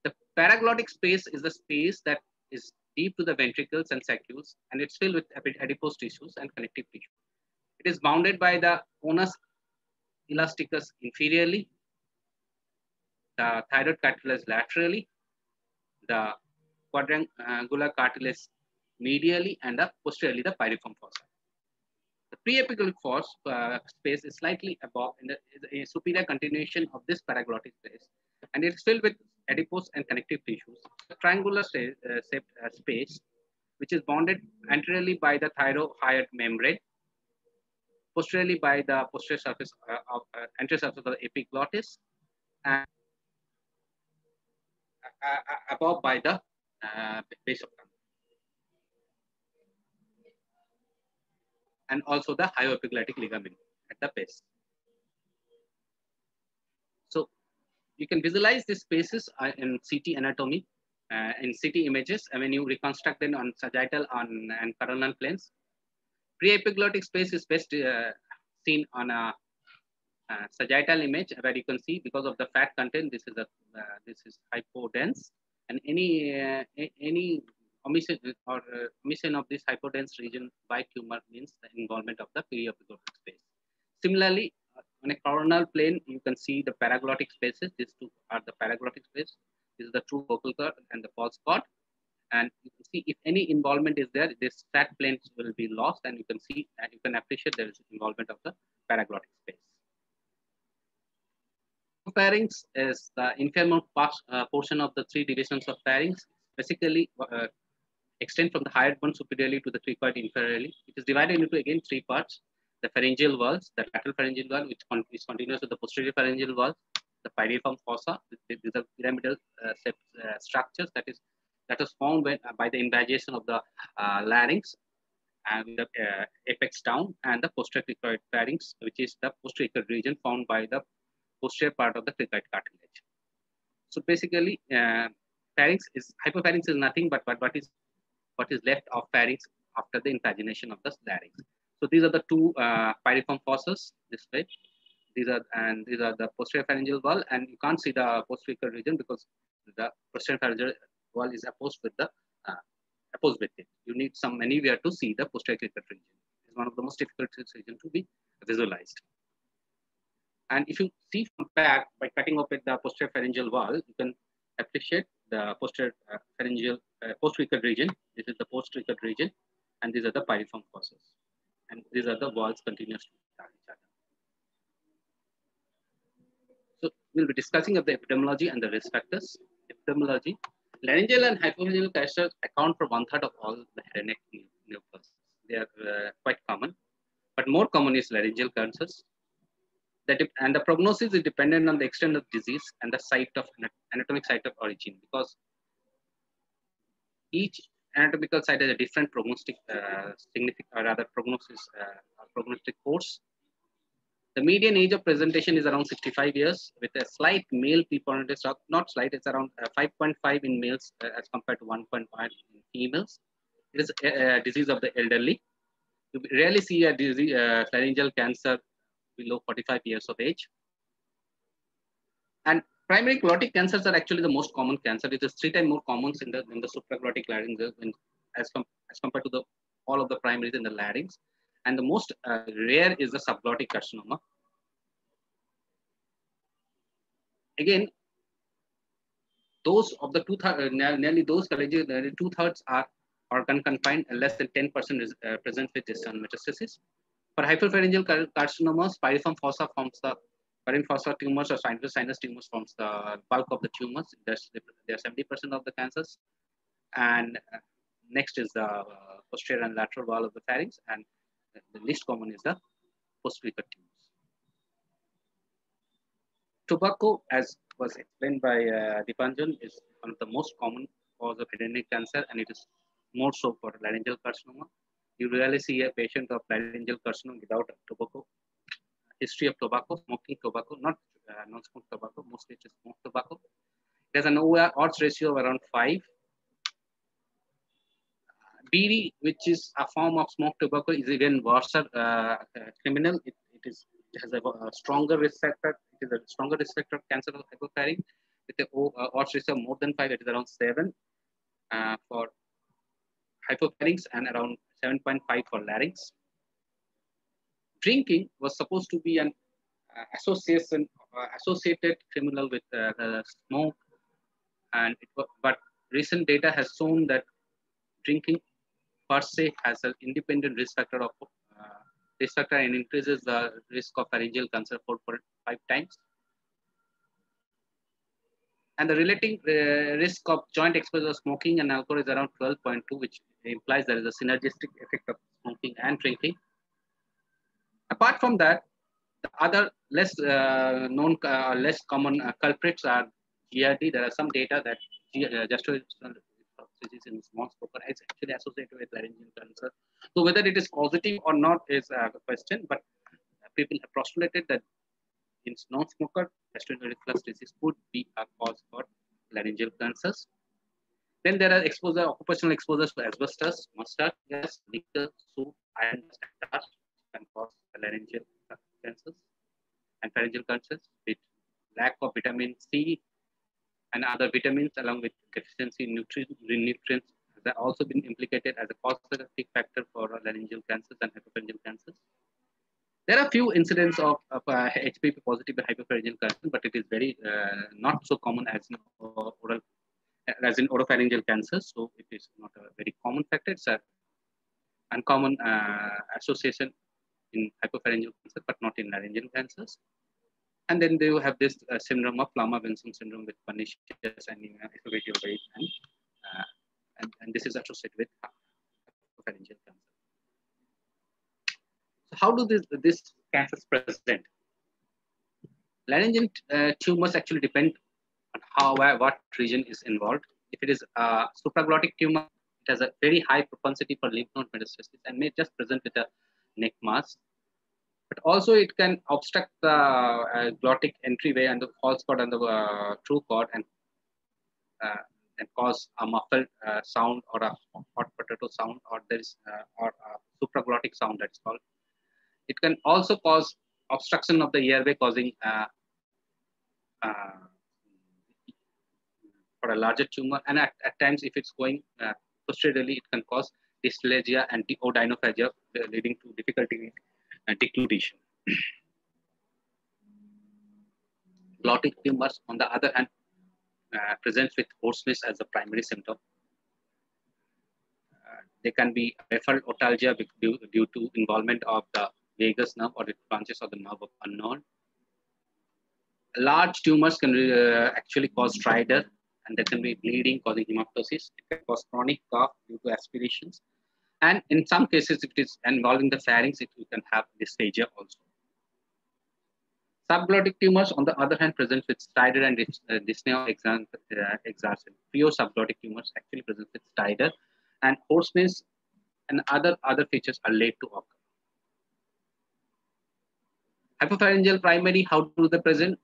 The paraglottic space is the space that is deep to the ventricles and sacules, and it's filled with adipose tissues and connective tissue. It is bounded by the conus elasticus inferiorly, the thyroid cartilage laterally, the quadrangular cartilage medially, and posteriorly the piriform fossa. The pre-epiglottic space is slightly above and is a superior continuation of this paraglottic space, and it's filled with adipose and connective tissues. The triangular space, which is bounded anteriorly by the thyrohyoid membrane, posteriorly by the posterior surface anterior surface of the epiglottis, and above by the base of tongue, and also the hyoepiglottic ligament at the base. So you can visualize these spaces in CT anatomy, in CT images, and when you reconstruct them on sagittal and coronal planes. Pre-epiglottic space is best seen on a sagittal image, where you can see, because of the fat content, this is hypodense, and any omission of this hypodense region by tumor means the involvement of the pre-epiglottic space. Similarly, on a coronal plane, you can see the paraglottic spaces. These two are the paraglottic space. This is the true vocal cord and the false cord. And you can see if any involvement is there, this fat planes will be lost, and you can see and you can appreciate there is involvement of the paraglottic space. Pharynx is the inferior portion of the three divisions of pharynx. Basically, extend from the hyoid bone superiorly to the cricoid inferiorly. It is divided into again three parts: the pharyngeal walls, the lateral pharyngeal wall, which is continuous with the posterior pharyngeal wall, the piriform fossa. These are pyramidal structures that is formed by the invasion of the larynx, and with the apex down, and the posterior cricoid pharynx, which is the posterior cricoid region found by the posterior part of the cricoid cartilage. So basically, hypopharynx is nothing but what is left of pharynx after the inpagination of the larynx. So these are the two pyriform fossas this way. These are the posterior pharyngeal wall, and you can't see the posterior cricoid region because the posterior pharyngeal wall is opposed with it. You need some anywhere to see the posterior cricoid region. It's one of the most difficult regions to be visualized. And if you see from back, by cutting open the posterior pharyngeal wall, you can appreciate the posterior pharyngeal posterior cricoid region. This is the posterior cricoid region, and these are the pyriform fossas. And these are the walls continuous to each other. So we'll be discussing of the epidemiology and the risk factors. Epidemiology: laryngeal and hypopharyngeal cancers account for 1/3 of all the head and neck nerve cancers. They are quite common, but more common is laryngeal cancers. And the prognosis is dependent on the extent of disease and the anatomic site of origin, because each anatomical site has a different prognostic prognostic course. The median age of presentation is around 65 years, with a slight male preponderance, not slight, it's around 5.5 in males as compared to 1.5 in females. It is a disease of the elderly. You rarely see a disease, laryngeal cancer below 45 years of age. And primary glottic cancers are actually the most common cancer. It is 3 times more common in the supraglottic larynx as compared to all of the primaries in the larynx. And the most rare is the subglottic carcinoma. Again, those of the nearly 2/3 are organ confined, and less than 10% is present with distant metastasis. For hypopharyngeal carcinomas, pyriform fossa forms the pyriform fossa tumors or sinus tumors forms the bulk of the tumors. They are 70% of the cancers. And next is the posterior and lateral wall of the pharynx, and the least common is the posterior tumors. Tobacco, as was explained by Dipanjan, is one of the most common cause of head and neck cancer, and it is more so for laryngeal carcinoma. You rarely see a patient of laryngeal carcinoma without tobacco. History of tobacco, smoking tobacco, not non-smoked tobacco, mostly it is smoked tobacco. There's an odds ratio of around 5. BD, which is a form of smoked tobacco, is even worse criminal. It has a stronger risk factor. It is a stronger risk factor of cancer of hypopharynx with the odds ratio of more than 5. It is around 7 for hypopharynx and around 7.5 for larynx. Drinking was supposed to be an associated criminal with smoke, and but recent data has shown that drinking per se has an independent risk factor and increases the risk of pharyngeal cancer 4.5 times. And the relating risk of joint exposure to smoking and alcohol is around 12.2, which implies there is a synergistic effect of smoking and drinking. Apart from that, the other less known, less common culprits are GRD. There are some data that gastrointestinal disease in small smoker is actually associated with laryngeal cancer. So whether it is positive or not is a question, but people have postulated that in non-smoker, gastrointestinal reflux disease could be a cause for laryngeal cancers. Then there are occupational exposures to asbestos, mustard gas, nickel, soot, iron, and dust can cause laryngeal cancers and pharyngeal cancers with lack of vitamin C and other vitamins, along with deficiency in nutrients, have also been implicated as a causative factor for laryngeal cancers and hypopharyngeal cancers. There are few incidents of HPV positive and hypopharyngeal cancer, but it is very not so common as in oropharyngeal cancers. So it is not a very common factor. It's an uncommon association in hypopharyngeal cancer, but not in laryngeal cancers. And then they have this syndrome of Plummer-Vinson syndrome with pernicious anemia, esophageal weight, and this is associated with hypopharyngeal cancer. So how do these cancers present? Laryngeal tumors actually depend on what region is involved. If it is a supraglottic tumor, It has a very high propensity for lymph node metastasis and may just present with a neck mass. But also it can obstruct the glottic entryway and the false chord and the true chord and cause a muffled sound or a hot potato sound, or there is or a supraglottic sound that's called. It can also cause obstruction of the airway, causing for a larger tumor, and at times if it's going posteriorly, it can cause dysplasia and odynophagia, leading to difficulty in deglutition. Glottic tumors, on the other hand, presents with hoarseness as the primary symptom. They can be peripheral otalgia due to involvement of the vagus nerve or the branches of the nerve of unknown. Large tumors can actually cause stridor, and there can be bleeding causing hemoptysis. It can cause chronic cough due to aspirations. And in some cases, if it is involving the pharynx, it can have dysphagia also. Subglottic tumors, on the other hand, present with stridor and dyspnea exarsen. Pure subglottic tumors actually present with stridor, and hoarseness and other features are late to occur. Hypopharyngeal primary, how do they present?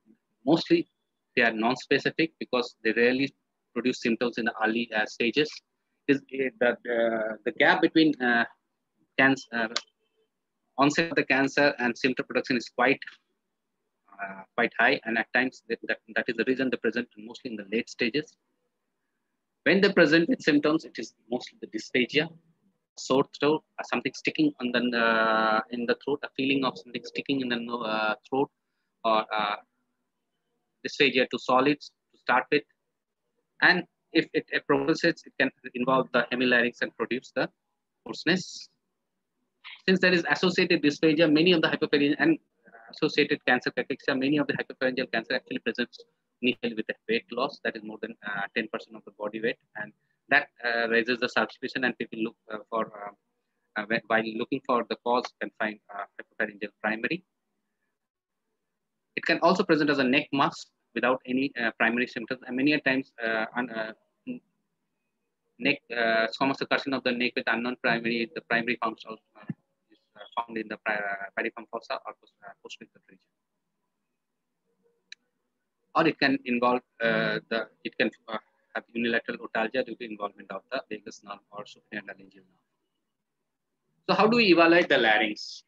Mostly they are non-specific because they rarely produce symptoms in the early stages. The gap between onset of the cancer and symptom production is quite high, and at times that is the reason they present mostly in the late stages. When they present with symptoms, it is mostly the dysphagia, sore throat, something sticking on the in the throat, a feeling of something sticking in the throat, or dysphagia to solids to start with. And if it progresses, it can involve the hemilarynx and produce the hoarseness. Since there is associated dysphagia, many of the hypopharyngeal and associated cancer cachexia, many of the hypopharyngeal cancer actually presents initially with a weight loss that is more than 10% of the body weight, and that raises the suspicion, and people look for while looking for the cause can find hypopharyngeal primary. It can also present as a neck mass without any primary symptoms, and many times neck squamous cell carcinoma of the neck with unknown primary, the primary function is found in the piriform fossa or posterior region. Or it can involve it can have unilateral otalgia due to involvement of the vagus nerve or superior laryngeal nerve. So how do we evaluate the larynx?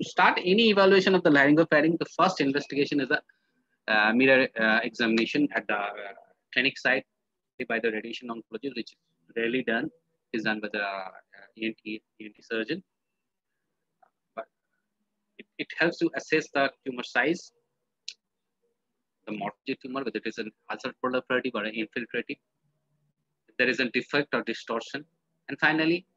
To start any evaluation of the laryngopharynx, the first investigation is a mirror examination at the clinic site by the radiation oncologist, which is rarely done, is done by the ENT surgeon. But it helps to assess the tumor size, the morphology tumor, whether it is an ulcer-proliferative or an infiltrative, if there is a defect or distortion, and finally,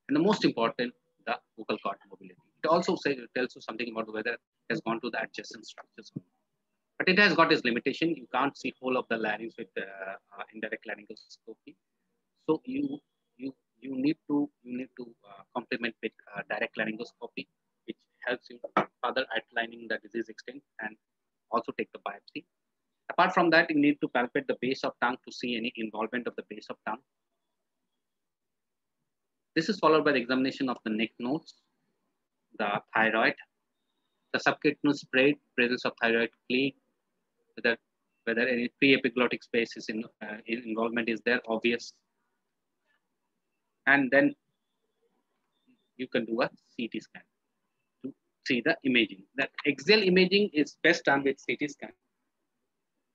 and the most important, the vocal cord mobility. It also tells you something about whether it has gone to the adjacent structures. But it has got its limitation. You can't see whole of the larynx with indirect laryngoscopy. So you need to complement with direct laryngoscopy, which helps you further outlining the disease extent and also take the biopsy. Apart from that, you need to palpate the base of tongue to see any involvement of the base of tongue. This is followed by the examination of the neck nodes, the thyroid, the subcutaneous spread, presence of thyroid gland, whether any pre-epiglottic space is involvement is there, obvious. And then you can do a CT scan to see the imaging. That axial imaging is best done with CT scan.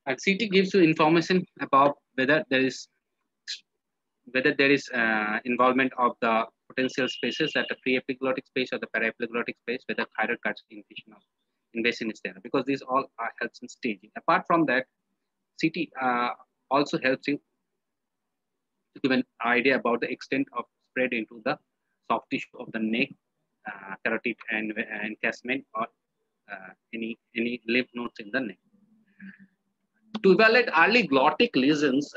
And CT gives you information about whether there is involvement of the potential spaces at the pre-epiglottic space or the para-epiglottic space, whether thyroid invasion is there, because these all helps in staging. Apart from that, CT also helps you to give an idea about the extent of spread into the soft tissue of the neck, carotid and encasement, or any lymph nodes in the neck. To evaluate early glottic lesions,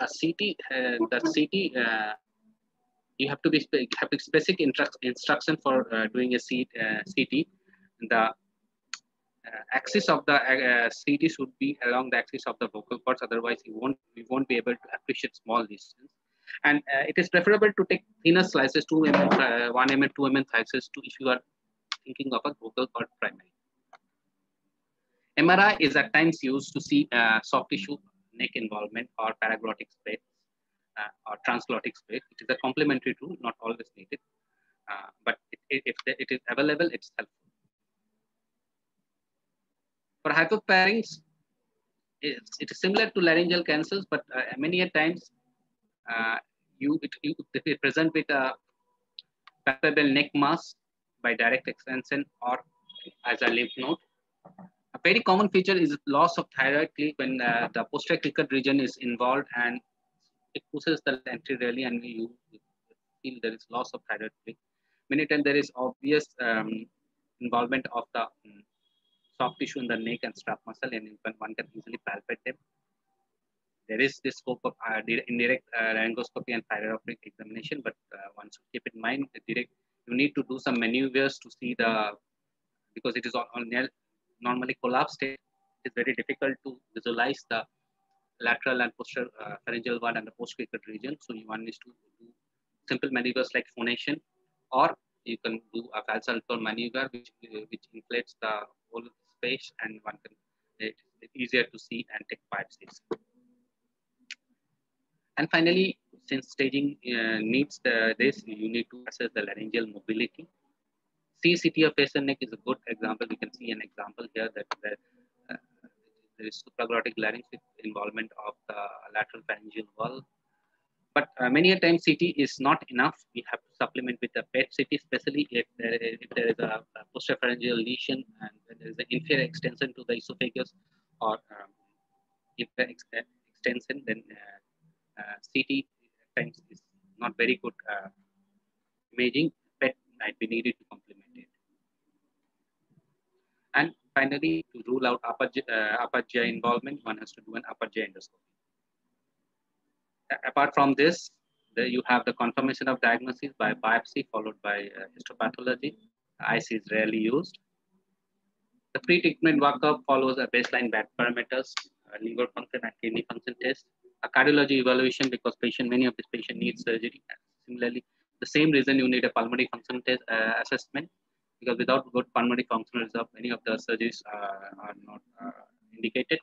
you have to be specific instruction for doing a CT. The axis of the CT should be along the axis of the vocal cords. Otherwise, we won't be able to appreciate small lesions. And it is preferable to take thinner slices, 2 mm, 1 mm, 2 mm slices, if you are thinking of a vocal cord primary. MRI is at times used to see soft tissue neck involvement or paraglottic space or transglottic space. It is a complementary tool, not always needed, but if it is available, it's helpful. For hypopharynx, it is similar to laryngeal cancers, but many a times it present with a palpable neck mass by direct extension or as a lymph node. A very common feature is loss of thyroid clique when the posterior cricut region is involved and it pushes the anteriorly, and you feel there is loss of thyroid clique. Many times there is obvious involvement of the soft tissue in the neck and strap muscle, and one can easily palpate them. There is this scope of indirect laryngoscopy and thyroid examination, but one should keep in mind that you need to do some maneuvers to see because it is on normally collapsed state. It is very difficult to visualize the lateral and posterior pharyngeal wall and the post-cricut region. So one needs to do simple maneuvers like phonation, or you can do a valsaltor maneuver, which inflates the whole space, and one can it's easier to see and take biopsies. And finally, since staging needs this, you need to assess the laryngeal mobility. CCT of face and neck is a good example. We can see an example here that there is supraglottic larynx with involvement of the lateral pharyngeal wall. But many a time CT is not enough. We have to supplement with a PET CT, especially if there is a posterior pharyngeal lesion and there is an inferior extension to the esophagus, or if the extension, then CT times is not very good imaging. PET might be needed to complement it. And finally, to rule out upper GI involvement, one has to do an upper GI endoscopy. Apart from this, you have the confirmation of diagnosis by biopsy followed by histopathology. IC is rarely used. The pre-treatment workup follows a baseline BAT parameters, liver function and kidney function test, a cardiology evaluation because many of these patients need surgery. Similarly, the same reason you need a pulmonary function test assessment, because without good pulmonary functional result, many of the surgeries are not indicated.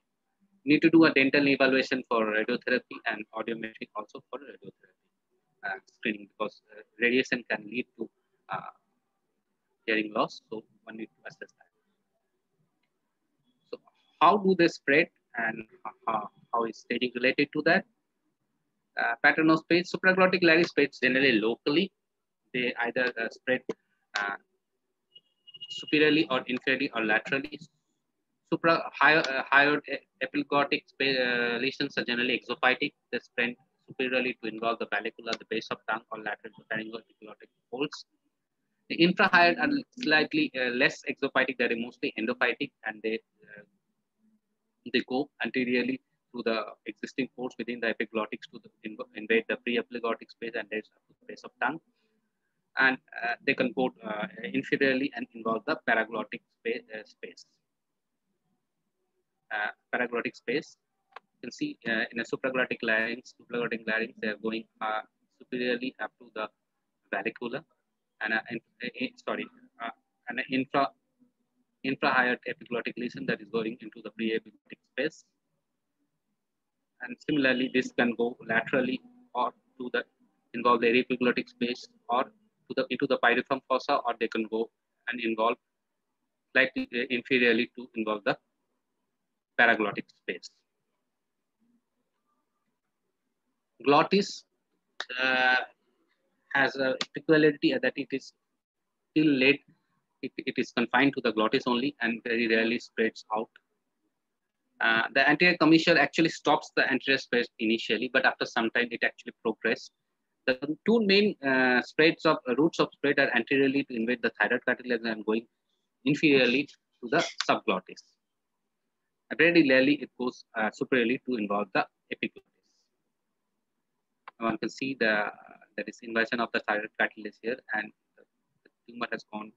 You need to do a dental evaluation for radiotherapy and audiometry also for radiotherapy screening, because radiation can lead to hearing loss. So one needs to assess that. So how do they spread, and how is staging related to that? Pattern of space, supraglottic larynx spreads generally locally. They either spread superiorly or inferiorly or laterally. Higher epiglottic lesions are generally exophytic. They spread superiorly to involve the vallecula, the base of tongue, or lateral to pharyngoepiglottic folds. The infrahyoid are slightly less exophytic. They are mostly endophytic, and they go anteriorly to the existing folds within the epiglottics to invade the pre-epiglottic space and the base of tongue. And they can go inferiorly and involve the paraglottic space. Paraglottic space. You can see in a supraglottic larynx, they are going superiorly up to the vallecula, and an infrahyoid epiglottic lesion that is going into the pre-epiglottic space. And similarly, this can go laterally or to involve the epiglottic space, or into the pyriform fossa, or they can go and involve slightly inferiorly to involve the paraglottic space. Glottis has a peculiarity that it is still late. It is confined to the glottis only and very rarely spreads out. The anterior commissure actually stops the anterior space initially, but after some time it actually progresses. The two main routes of spread are anteriorly to invade the thyroid cartilage and going inferiorly to the subglottis. Very rarely it goes superiorly to involve the epiglottis. One can see there is invasion of the thyroid cartilage here, and the tumor has gone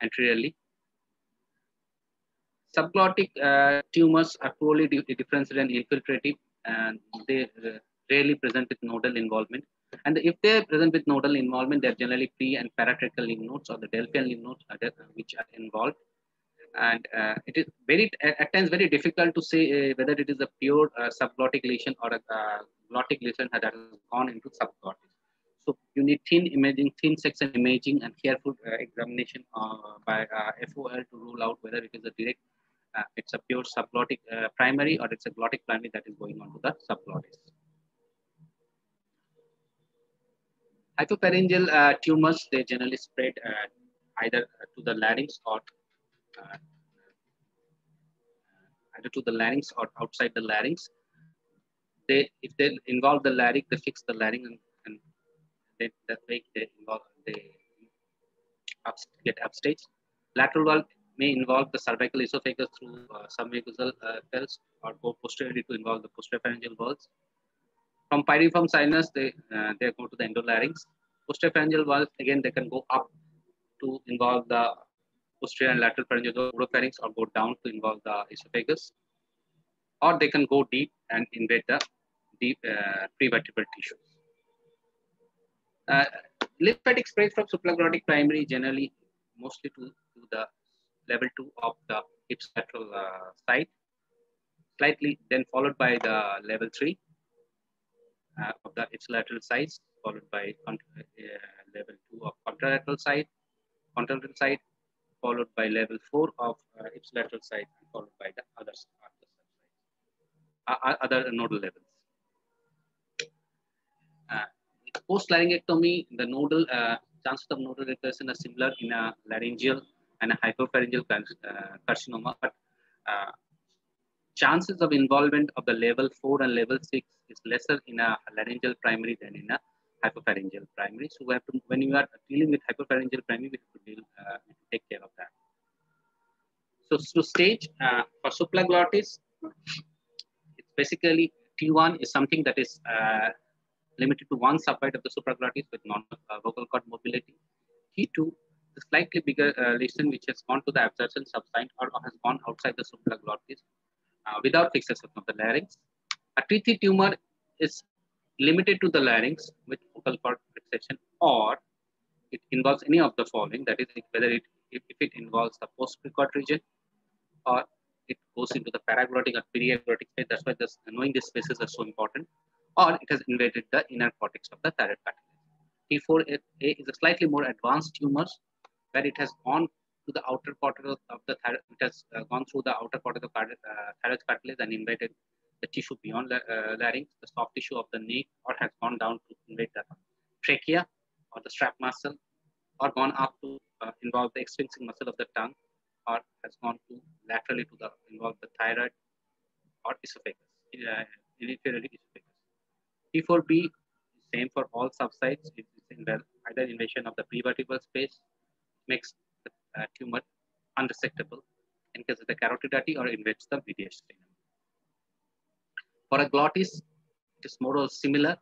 anteriorly. Subglottic tumors are poorly differentiated and infiltrative, and they rarely present with nodal involvement. And if they are present with nodal involvement, they are generally pre and paratracheal lymph nodes or the Delphian lymph nodes which are involved. And it is at times very difficult to say whether it is a pure subglottic lesion or a glottic lesion that has gone into subglottis. So you need thin imaging, thin section imaging, and careful examination by FOL to rule out whether it is a direct, it's a pure subglottic primary or it's a glottic primary that is going on to the subglottis. Hypopharyngeal tumors, they generally spread either to the larynx or either to the larynx or outside the larynx. If they involve the larynx, they fix the larynx, and that way they get upstage. Lateral valve may involve the cervical esophagus through submucosal cells, or go posteriorly to involve the posterior pharyngeal valves. From pyriform sinus, they go to the endolarynx. Posterior pharyngeal valves, again, they can go up to involve the posterior and lateral pharyngeal oropharynx, or go down to involve the esophagus. Or they can go deep and invade the deep prevertebral tissues. Lymphatic spread from supraglottic primary generally mostly to the level 2 of the ipsilateral side, slightly then followed by the level 3 of the ipsilateral sides, followed by level 2 of contralateral side, followed by level 4 of ipsilateral side, and followed by the other nodal levels. Post-laryngectomy, the nodal chances of nodal recursion are similar in a laryngeal and a hypopharyngeal carcinoma, but chances of involvement of the level 4 and level 6 is lesser in a laryngeal primary than in a hypopharyngeal primary. So we have to, when you are dealing with hypopharyngeal primary, we have to take care of that. So to stage for supraglottis, it's basically T1 is something that is limited to one subbite of the supraglottis with non-vocal cord mobility. T2 is a slightly bigger lesion which has gone to the absorption subsite or has gone outside the supraglottis without fixation of the larynx. A T3 tumor is limited to the larynx with vocal cord fixation, or it involves any of the following. That is, whether if it involves the post-precord region, or it goes into the paraglottic or perioglottic space. That's why knowing these spaces are so important. Or it has invaded the inner cortex of the thyroid cartilage. T4A is a slightly more advanced tumor where it has gone to the outer part of the thyroid. It has gone through the outer part of the thyroid cartilage and invaded the tissue beyond larynx, the soft tissue of the neck, or has gone down to invade the trachea or the strap muscle, or gone up to involve the extrinsic muscle of the tongue, or has gone to laterally to involve the thyroid or esophagus, inferior esophagus. T4B, same for all subsites. It's in the either invasion of the prevertebral space, makes the tumor unresectable in case of the carotidity, or invades the mediastinum. For a glottis, it is more or less similar.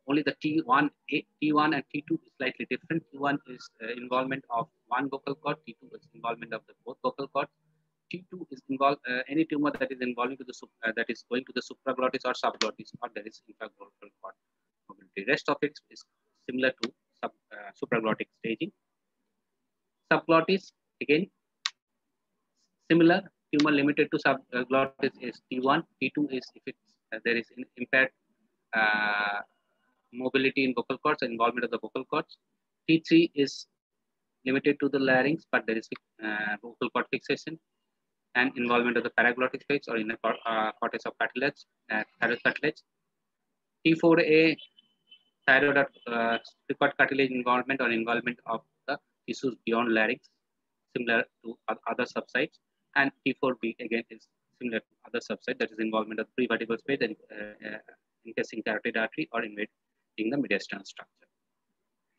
Only the T1 and T2 is slightly different. T1 is involvement of one vocal cord. T2 is involvement of the both vocal cords. T2 is involved any tumor that is involving to the that is going to the supraglottis or subglottis, or there is infraglottal cord mobility. Rest of it is similar to supraglottic staging. Subglottis, again similar. Tumor limited to subglottis is T1. T2 is if it's there is impaired mobility in vocal cords, involvement of the vocal cords. T3 is limited to the larynx, but there is vocal cord fixation and involvement of the paraglottic space or inner cortex of cartilage, thyroid cartilage. T4A, thyroid or precord cartilage involvement or involvement of the tissues beyond larynx, similar to other subsites. And T4B again is similar to other subsite, that is involvement of the prevertebral space and encasing carotid artery or invading the mediastinal structure.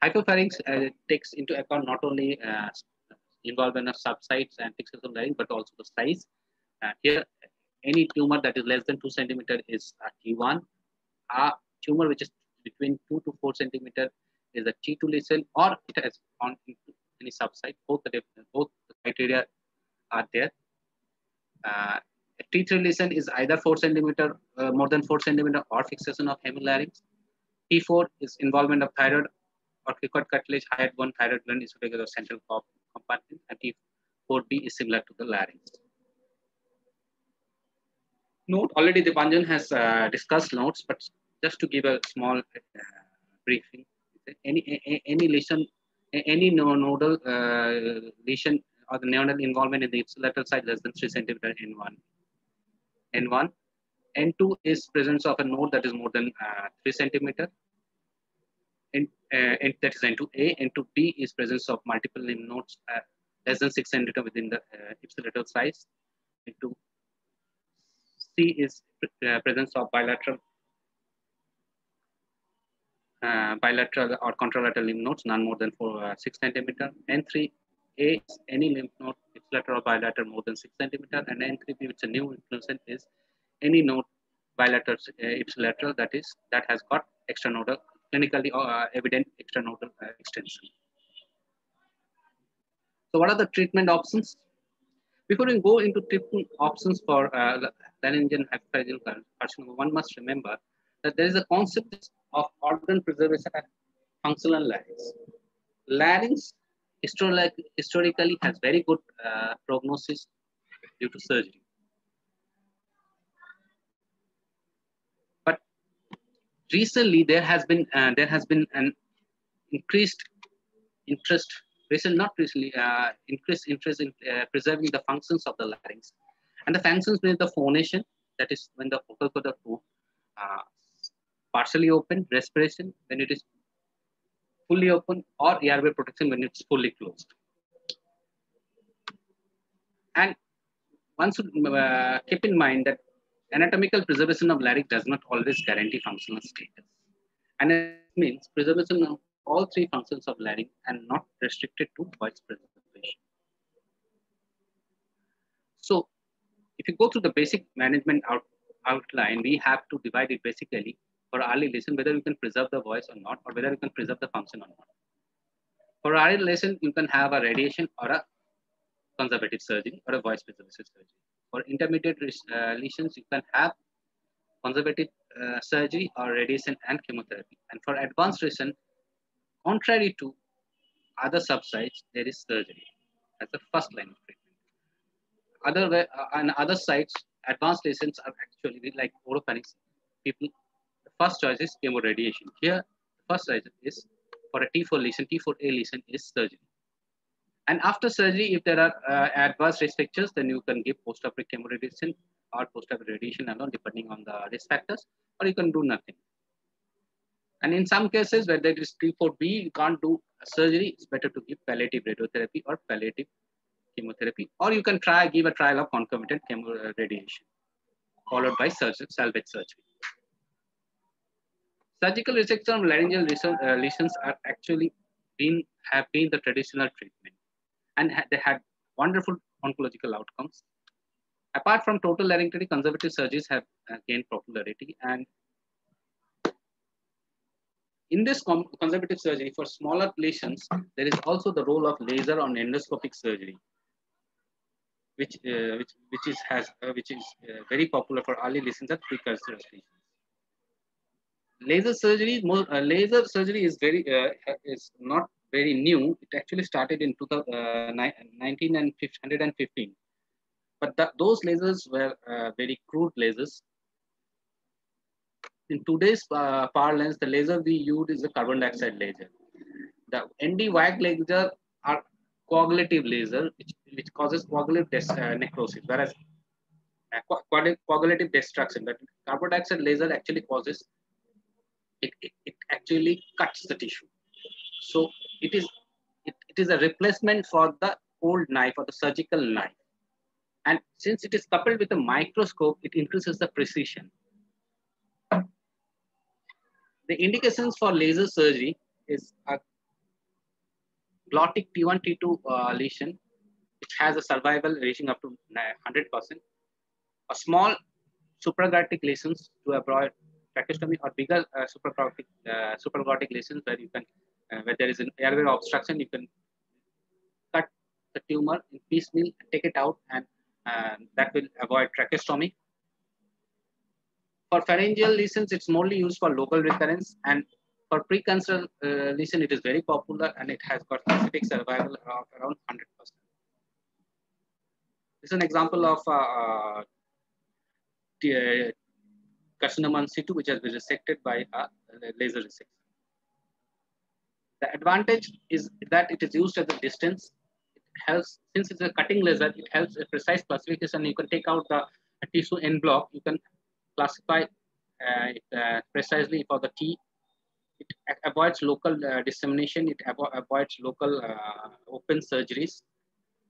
Hypopharynx takes into account not only involvement of subsites and fixation of larynx, but also the size. Here, any tumor that is less than 2 centimeter is a T1. A tumor which is between 2 to 4 centimeter is a T2 lesion, or it has gone into any subsite. Both the criteria are there. T3 lesion is either 4 centimeter, more than 4 centimeter, or fixation of hemilarynx. T4 is involvement of thyroid or cricoid cartilage, hyoid bone, thyroid gland is the central compartment, and T4B is similar to the larynx. Note, already Dipanjan has discussed notes, but just to give a small briefing, any lesion, any nodal lesion or the nodal involvement in the ipsilateral side less than 3 centimeter N1. N2 is presence of a node that is more than 3 centimeter. And that is N2A. N2B is presence of multiple lymph nodes less than 6 centimeter within the ipsilateral size. N2C is presence of bilateral or contralateral lymph nodes, none more than 6 centimeter. N3A is any lymph node ipsilateral or bilateral more than 6 centimeter, and N3B, which is a new influence, is any node bilateral ipsilateral that has got extranodal, clinically evident extranodal extension. So, what are the treatment options? Before we go into treatment options for laryngeal hypopharyngeal carcinoma, one must remember that there is a concept of organ preservation and functional larynx. Larynx historically has very good prognosis due to surgery. But recently there has been an increased interest. Increased interest in preserving the functions of the larynx, and the functions with the phonation, that is when the vocal cord are partially open, respiration when it is fully open, or airway protection when it's fully closed. And one should keep in mind that anatomical preservation of larynx does not always guarantee functional status, and it means preservation of all 3 functions of larynx and not restricted to voice preservation. So, if you go through the basic management outline, we have to divide it basically for early lesion, whether you can preserve the voice or not, or whether you can preserve the function or not. For early lesion, you can have a radiation or a conservative surgery or a voice preservation surgery. For intermediate lesions, you can have conservative surgery or radiation and chemotherapy. And for advanced lesion, contrary to other subsites, there is surgery as the first line of treatment. On other sites, advanced lesions are actually like oropharynx people. The first choice is chemoradiation. Here, the first choice is for a T4 lesion, T4A lesion is surgery. And after surgery, if there are adverse risk factors, then you can give post-operative chemoradiation or post-operative radiation alone, depending on the risk factors, or you can do nothing. And in some cases where there is T4B, you can't do surgery, it's better to give palliative radiotherapy or palliative chemotherapy, or you can give a trial of concomitant chemoradiation, followed by salvage surgery. Surgical resection of laryngeal lesions are actually have been the traditional treatment, and they had wonderful oncological outcomes. Apart from total laryngectomy, conservative surgeries have gained popularity, and in this conservative surgery for smaller lesions, there is also the role of laser on endoscopic surgery, which is very popular for early lesions and precancerous lesions. Laser surgery is not very new. It actually started in 1915, but those lasers were very crude lasers. In today's parlance, the laser we use is a carbon dioxide laser. The ND-WAG laser are coagulative laser, which causes coagulative necrosis, whereas coagulative destruction. But carbon dioxide laser actually causes it actually cuts the tissue. So it is a replacement for the old knife or the surgical knife. And since it is coupled with a microscope, it increases the precision. The indications for laser surgery is a glottic T1, T2 lesion, which has a survival reaching up to 100%. A small supraglottic lesions to avoid tracheostomy, or bigger supraglottic lesions where you can, where there is an airway obstruction, you can cut the tumor in piecemeal, take it out, and and that will avoid tracheostomy. For pharyngeal lesions, it's mostly used for local recurrence, and for precancer lesion, it is very popular and it has got specific survival of around 100%. This is an example of carcinoma in situ, which has been resected by a laser resection. The advantage is that it is used at the distance. It helps, since it's a cutting laser, it helps a precise classification. You can take out the tissue en bloc. You can classify it precisely for the T. It avoids local dissemination. It avoids local open surgeries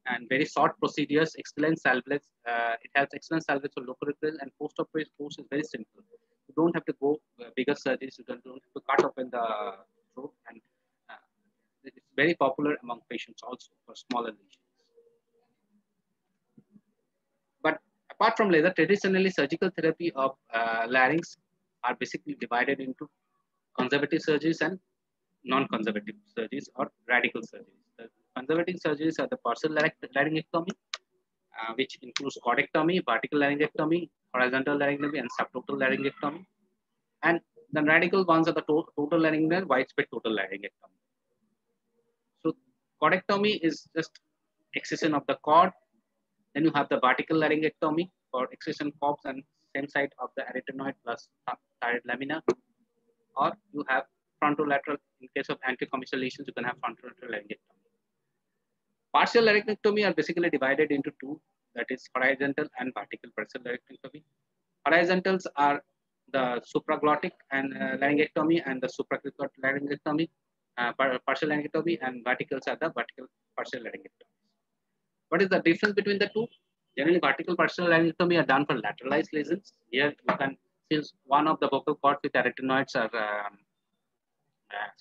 and very short procedures. Excellent salvage. It has excellent salvage for local recurrence, and post-operative course is very simple. You don't have to go bigger surgeries. You don't have to cut open the throat, and it's very popular among patients also for smaller lesions. But apart from laser, traditionally surgical therapy of larynx are basically divided into conservative surgeries and non-conservative surgeries or radical surgeries. The conservative surgeries are the partial laryngectomy, which includes chordectomy, vertical laryngectomy, horizontal laryngectomy, and subtotal laryngectomy. And the radical ones are the total laryngectomy, widespread total laryngectomy. So chordectomy is just excision of the cord. Then you have the vertical laryngectomy for excision cords and same side of the arytenoid plus thyroid lamina. Or you have frontolateral, in case of anticommissural lesions, you can have frontolateral laryngectomy. Partial laryngectomy are basically divided into two, that is horizontal and vertical partial laryngectomy. Horizontals are the supraglottic and laryngectomy and the supraglottic laryngectomy, partial laryngectomy, and verticals are the vertical partial laryngectomy. What is the difference between the two? Generally, vertical partial laryngectomy are done for lateralized lesions. Here you can, since one of the vocal cords with arytenoids are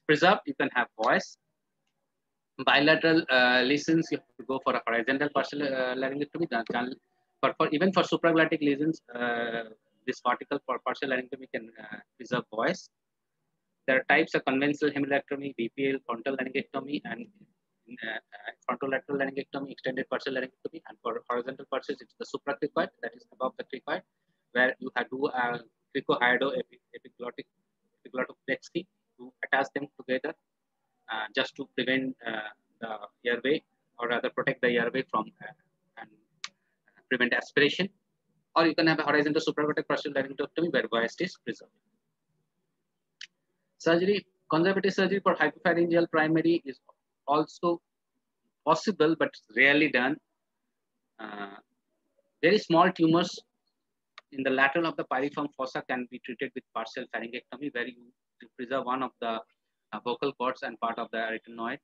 preserved, you can have voice. Bilateral lesions, you have to go for a horizontal partial laryngectomy. Even for supraglottic lesions, this vertical partial laryngectomy can preserve voice. There are types of conventional hemilaryngectomy, BPL, frontal laryngectomy, and frontolateral laryngectomy, extended partial laryngectomy. And for horizontal partials, it's the supracricoid, that is above the cricoid, where you have to cricohyodoepiglottoplexy to attach them together, just to prevent the airway, or rather protect the airway from and prevent aspiration. Or you can have a horizontal supraglottic partial laryngectomy where voice is preserved. Surgery, conservative surgery for hypopharyngeal primary is also possible, but rarely done. Very small tumors in the lateral of the pyriform fossa can be treated with partial pharyngectomy, where you preserve one of the vocal cords and part of the arytenoids.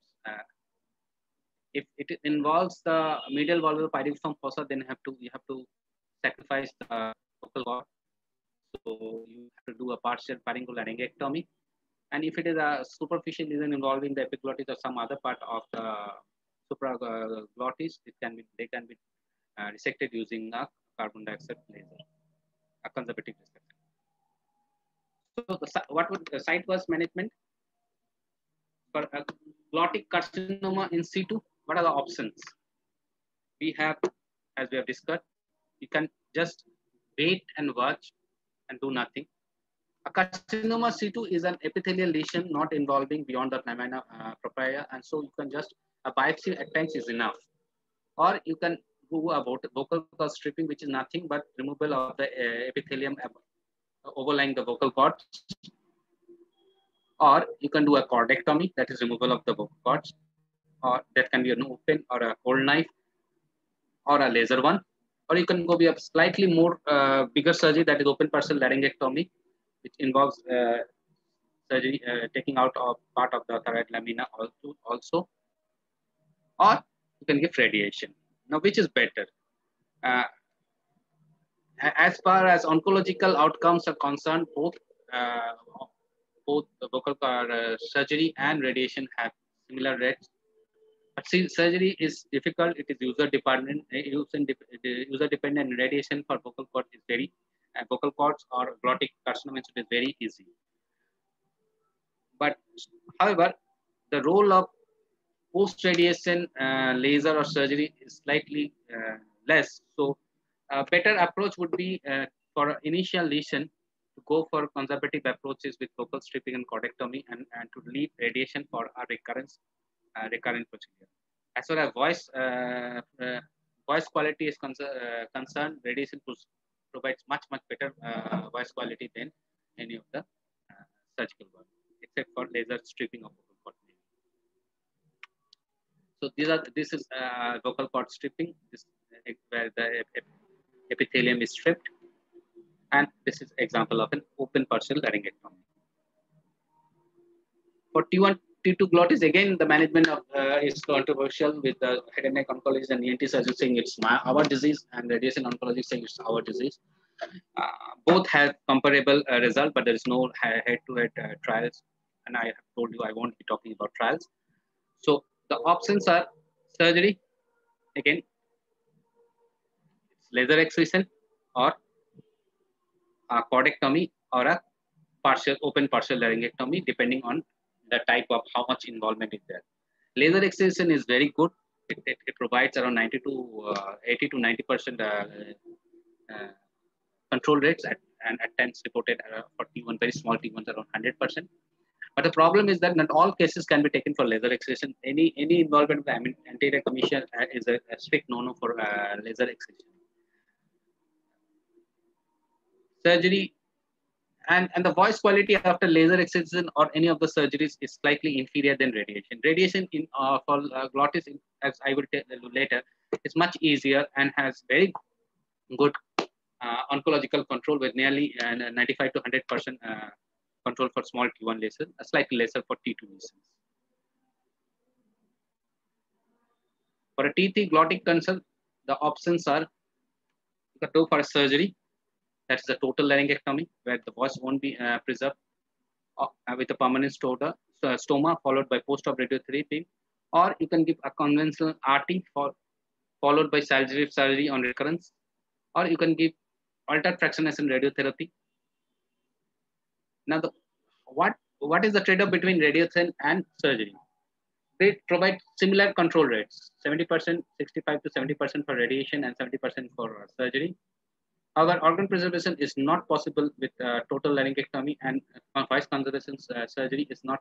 If it involves the medial wall of the pyriform fossa, then you have to sacrifice the vocal cord. So you have to do a partial pharyngolaryngectomy. And if it is a superficial lesion involving the epiglottis or some other part of the supraglottis, they can be resected using a carbon dioxide laser, a conservative resection. So what would the site was management for a glottic carcinoma in situ? What are the options we have? As we have discussed, you can just wait and watch and do nothing. A carcinoma situ is an epithelial lesion not involving beyond the lamina propria, and so you can just, a biopsy at times is enough. Or you can do a vocal cord stripping, which is nothing but removal of the epithelium overlying the vocal cords. Or you can do a chordectomy, that is removal of the vocal cords, or that can be an open or a cold knife or a laser one. Or you can go be a slightly more bigger surgery, that is open partial laryngectomy, which involves surgery taking out of part of the thyroid lamina also. Or you can give radiation. Now, which is better? As far as oncological outcomes are concerned, both the vocal surgery and radiation have similar rates. But since surgery is difficult, it is user dependent. And radiation for vocal cord is very vocal cords or glottic carcinoma is very easy. But however, the role of post-radiation laser or surgery is slightly less. So a better approach would be for initial lesion to go for conservative approaches with local stripping and cordectomy, and to leave radiation for a recurrent procedure. As far as voice quality is concerned, radiation provides much better voice quality than any of the surgical work, except for laser stripping of vocal cord. So this is vocal cord stripping, where the epithelium is stripped, and this is example of an open partial laryngectomy. For T1, T2 glottis, again the management of is controversial, with the head and neck oncologist and ENT surgeons saying it's our disease, and radiation oncology saying it's our disease. Both have comparable result, but there is no head-to-head trials, and I have told you I won't be talking about trials. So the options are surgery, again it's laser excision, or a cordectomy, or a open partial laryngectomy, depending on the type of how much involvement is there. Laser excision is very good. It provides around 80 to 90% control rates, and attempts reported for T1, very small T1s around 100%. But the problem is that not all cases can be taken for laser excision. Any involvement of the anterior commissure is a strict no-no for laser excision. Surgery and the voice quality after laser excision or any of the surgeries is slightly inferior than radiation. Radiation for glottis, as I will tell you later, is much easier and has very good oncological control, with nearly 95 to 100% control for small T1 lesions, slightly lesser for T2 lesions. For a T3 glottic cancer, the options are: you can go for a surgery, that is a total laryngectomy, where the voice won't be preserved, with a permanent stoma followed by post-op radiotherapy, or you can give a conventional RT followed by surgery on recurrence, or you can give altered fractionation radiotherapy. Now, what is the trade-off between radiation and surgery? They provide similar control rates: 70%, 65 to 70% for radiation, and 70% for surgery. However, organ preservation is not possible with total laryngectomy, and voice conservation surgery is not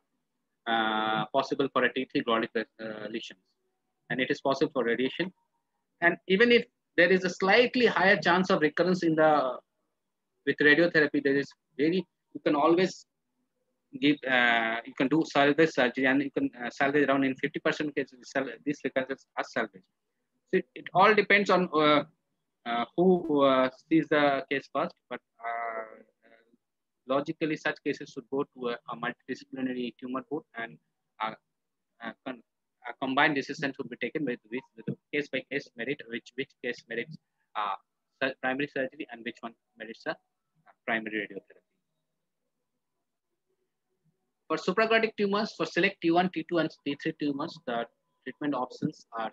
possible for a T3 glottic lesions, and it is possible for radiation. And even if there is a slightly higher chance of recurrence with radiotherapy, you can always give, you can do salvage surgery, and you can salvage around in 50% cases. These recurrences are salvaged. So it all depends on who sees the case first, but logically such cases should go to a multidisciplinary tumor board, and a combined decision should be taken with case by case merit, which case merits primary surgery and which one merits a primary radiotherapy. For supraglottic tumors, for select T1, T2, and T3 tumors, the treatment options are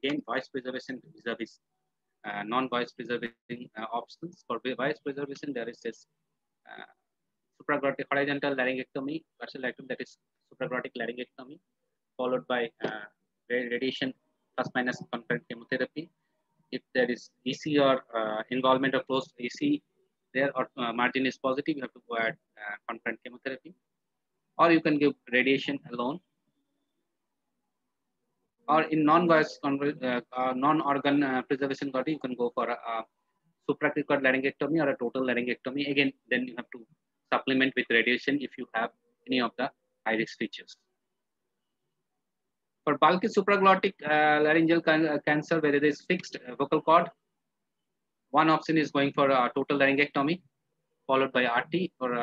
again voice preservation vis-a-vis non-voice preserving options. For voice preservation, there is this supraglottic horizontal laryngectomy, that is supraglottic laryngectomy, followed by radiation plus minus concurrent chemotherapy. If there is EC or involvement of post EC there, or margin is positive, you have to go add concurrent chemotherapy, or you can give radiation alone. Or in non-voice, non-organ preservation body, you can go for a supracricoid laryngectomy or a total laryngectomy. Again, then you have to supplement with radiation if you have any of the high-risk features. For bulky supraglottic laryngeal cancer, where it is fixed vocal cord, one option is going for a total laryngectomy, followed by RT, or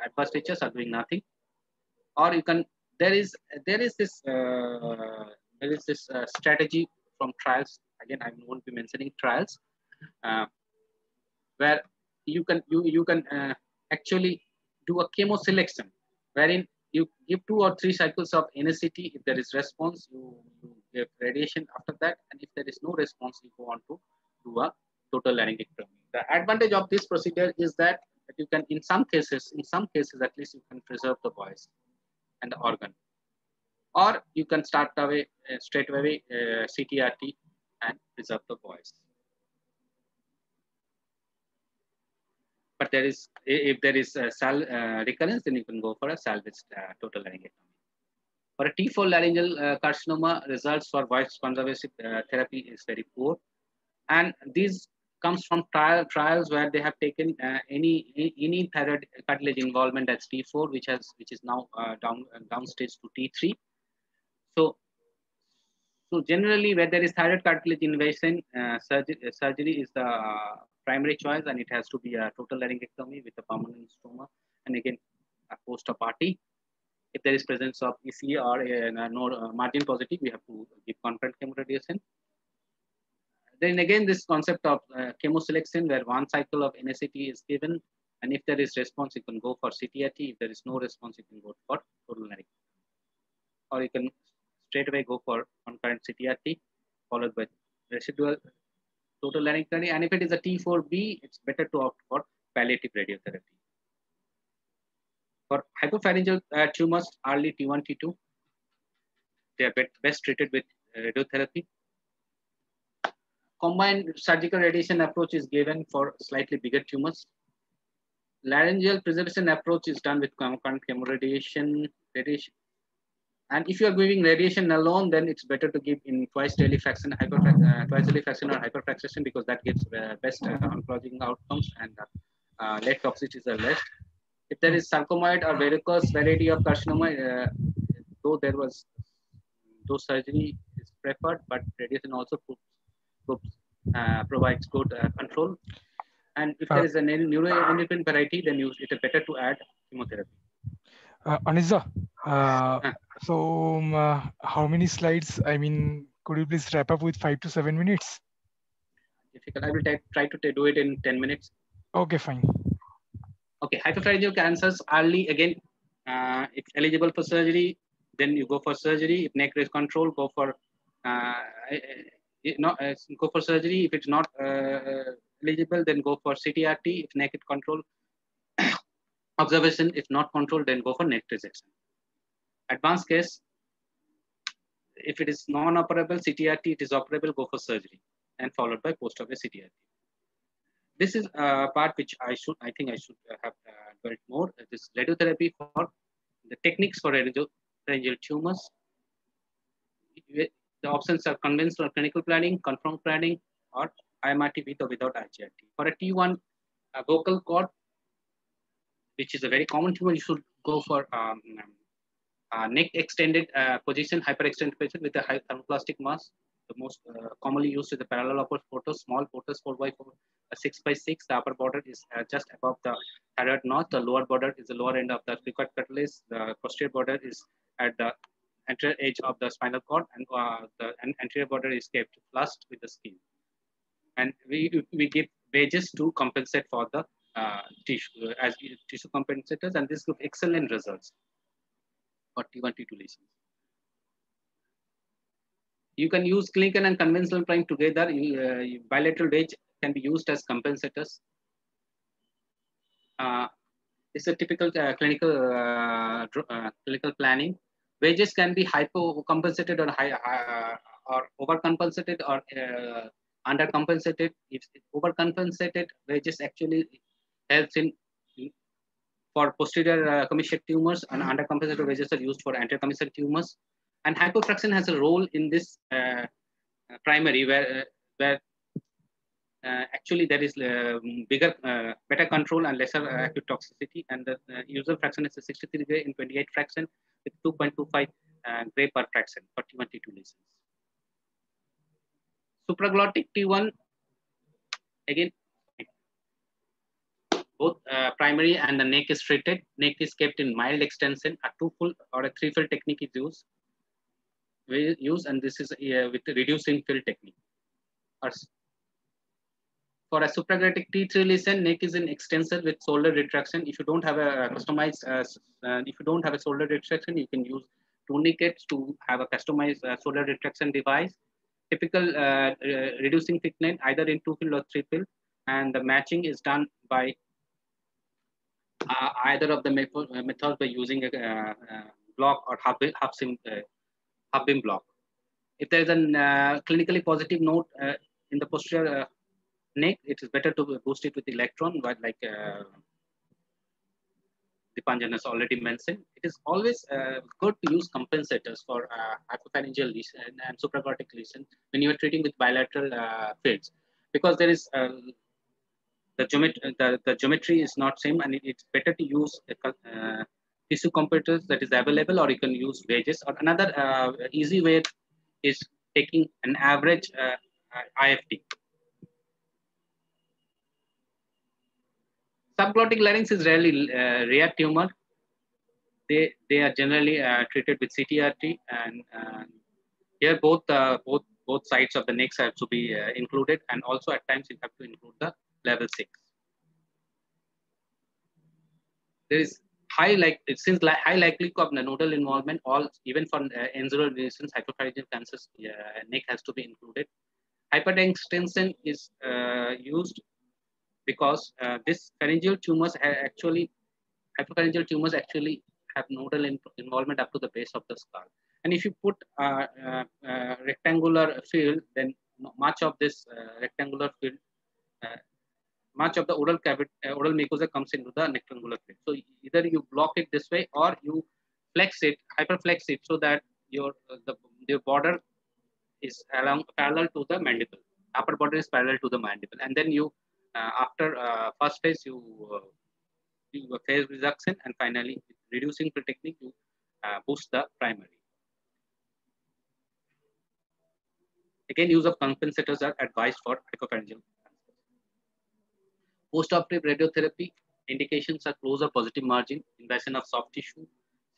advanced stitches are doing nothing. Or you can, there is this strategy from trials. Again, I won't be mentioning trials, where you can actually do a chemo selection, wherein you give 2 or 3 cycles of NSCT. If there is response, you give radiation after that, and if there is no response, you go on to do a total laryngectomy. The advantage of this procedure is that you can, in some cases at least, you can preserve the voice and the organ. Or you can start away straight away CTRT and preserve the voice. But there is, if there is recurrence, then you can go for a salvage total laryngectomy. For a T4 laryngeal carcinoma, results for voice conservative therapy is very poor. And these comes from trials where they have taken any thyroid cartilage involvement as T4, which is now downstage to T3. So generally, where there is thyroid cartilage invasion, surgery is the primary choice, and it has to be a total laryngectomy with a permanent stoma, and again a post-op-RT. If there is presence of EC or no margin positive, we have to give concurrent chemoradiation. Then again, this concept of chemo selection, where one cycle of NSAT is given, and if there is response, you can go for CTRT. If there is no response, you can go for total laryngectomy, or you can straight away go for concurrent CTRT followed by residual total laryngectomy. And if it is a T4B, it's better to opt for palliative radiotherapy. For hypopharyngeal tumors, early T1, T2, they are best treated with radiotherapy. Combined surgical radiation approach is given for slightly bigger tumors. Laryngeal preservation approach is done with concurrent chemoradiation. And if you are giving radiation alone, then it's better to give in twice daily fraction or hyperfraction, because that gives best oncologic outcomes, and lead toxicity is less. If there is sarcomoid or varicose variety of carcinoma, though surgery is preferred, but radiation also provides good control. And if there is a neuroendocrine variety, then it is better to add chemotherapy. Anisa, how many slides? I mean, could you please wrap up with 5 to 7 minutes? Difficult. I will try to do it in 10 minutes. Okay, fine. Okay, hypopharyngeal cancers early, again, if eligible for surgery, then you go for surgery. If neck is controlled, go for surgery. If it's not eligible, then go for CTRT. If neck is controlled, observation. If not controlled, then go for neck resection. Advanced case, if it is non-operable CTRT, it is operable, go for surgery, and followed by post-op CTRT. This is a part which I think I should have dwelt more. This radiotherapy for the techniques for radiopharyngeal tumors. The options are conventional clinical planning, confirmed planning, or IMRT with or without IGRT. For a T1 vocal cord, which is a very common tumor, you should go for neck extended position, hyperextended position with a high thermoplastic mass. The most commonly used is the parallel upper portus, small portus 4x4, 6x6. The upper border is just above the thyroid notch. The lower border is the lower end of the cricoid cartilage. The posterior border is at the anterior edge of the spinal cord, and the anterior border is kept flushed with the skin. And we give wedges to compensate for the tissue as tissue compensators, and this gives excellent results for T1, T2 lesions. You can use clinical and conventional planning together. Bilateral wedge can be used as compensators. It's a typical clinical planning. Wedges can be hypocompensated or overcompensated or undercompensated. If overcompensated, wedges actually helps in for posterior commissure tumors, and undercompensated wedges are used for anterior commissure tumors. And hypofraction has a role in this primary, where actually there is better control and lesser acute toxicity, and the usual fraction is a 63 gray in 28 fraction with 2.25 gray per fraction for T1, T2 lesions. Supraglottic T1, again, both primary and the neck is treated. Neck is kept in mild extension. A 2-fill or a 3-fill technique is used, and this is with the reducing fill technique. For a supraglottic T3 lesion, neck is in extensor with shoulder retraction. If you don't have a customized, if you don't have a shoulder retraction, you can use tourniquets to have a customized shoulder retraction device. Typical reducing thickness either in 2-fill or 3-fill, and the matching is done by either of the methods by using a block or half beam block. If there is a clinically positive note in the posterior neck, it is better to boost it with electron, but like Dipanjan has already mentioned. It is always good to use compensators for hypopharyngeal lesion and supraglottic lesion when you are treating with bilateral fields, because there is the geometry is not same, and it's better to use tissue competitors that is available, or you can use wedges. Or another easy way is taking an average IFT. Subglottic larynx is rarely rare tumor. They are generally treated with CTRT, and here both sides of the necks have to be included, and also at times you have to include the level 6. There is high likelihood of the nodal involvement. Even for N0 lesions, hypopharyngeal cancers, neck has to be included. Hypertension is used because this pharyngeal tumors hypopharyngeal tumors actually have nodal involvement up to the base of the skull. And if you put rectangular field, then much of this rectangular field, much of the oral cavity, oral mucosa comes into the rectangular field. So either you block it this way, or you flex it, hyperflex it, so that your border is parallel to the mandible. Upper border is parallel to the mandible, and then you after first phase you do a phase reduction, and finally reducing field technique you boost the primary. Again, use of compensators are advised for hypopharyngeal. Post-operative radiotherapy indications are closer positive margin, invasion of soft tissue,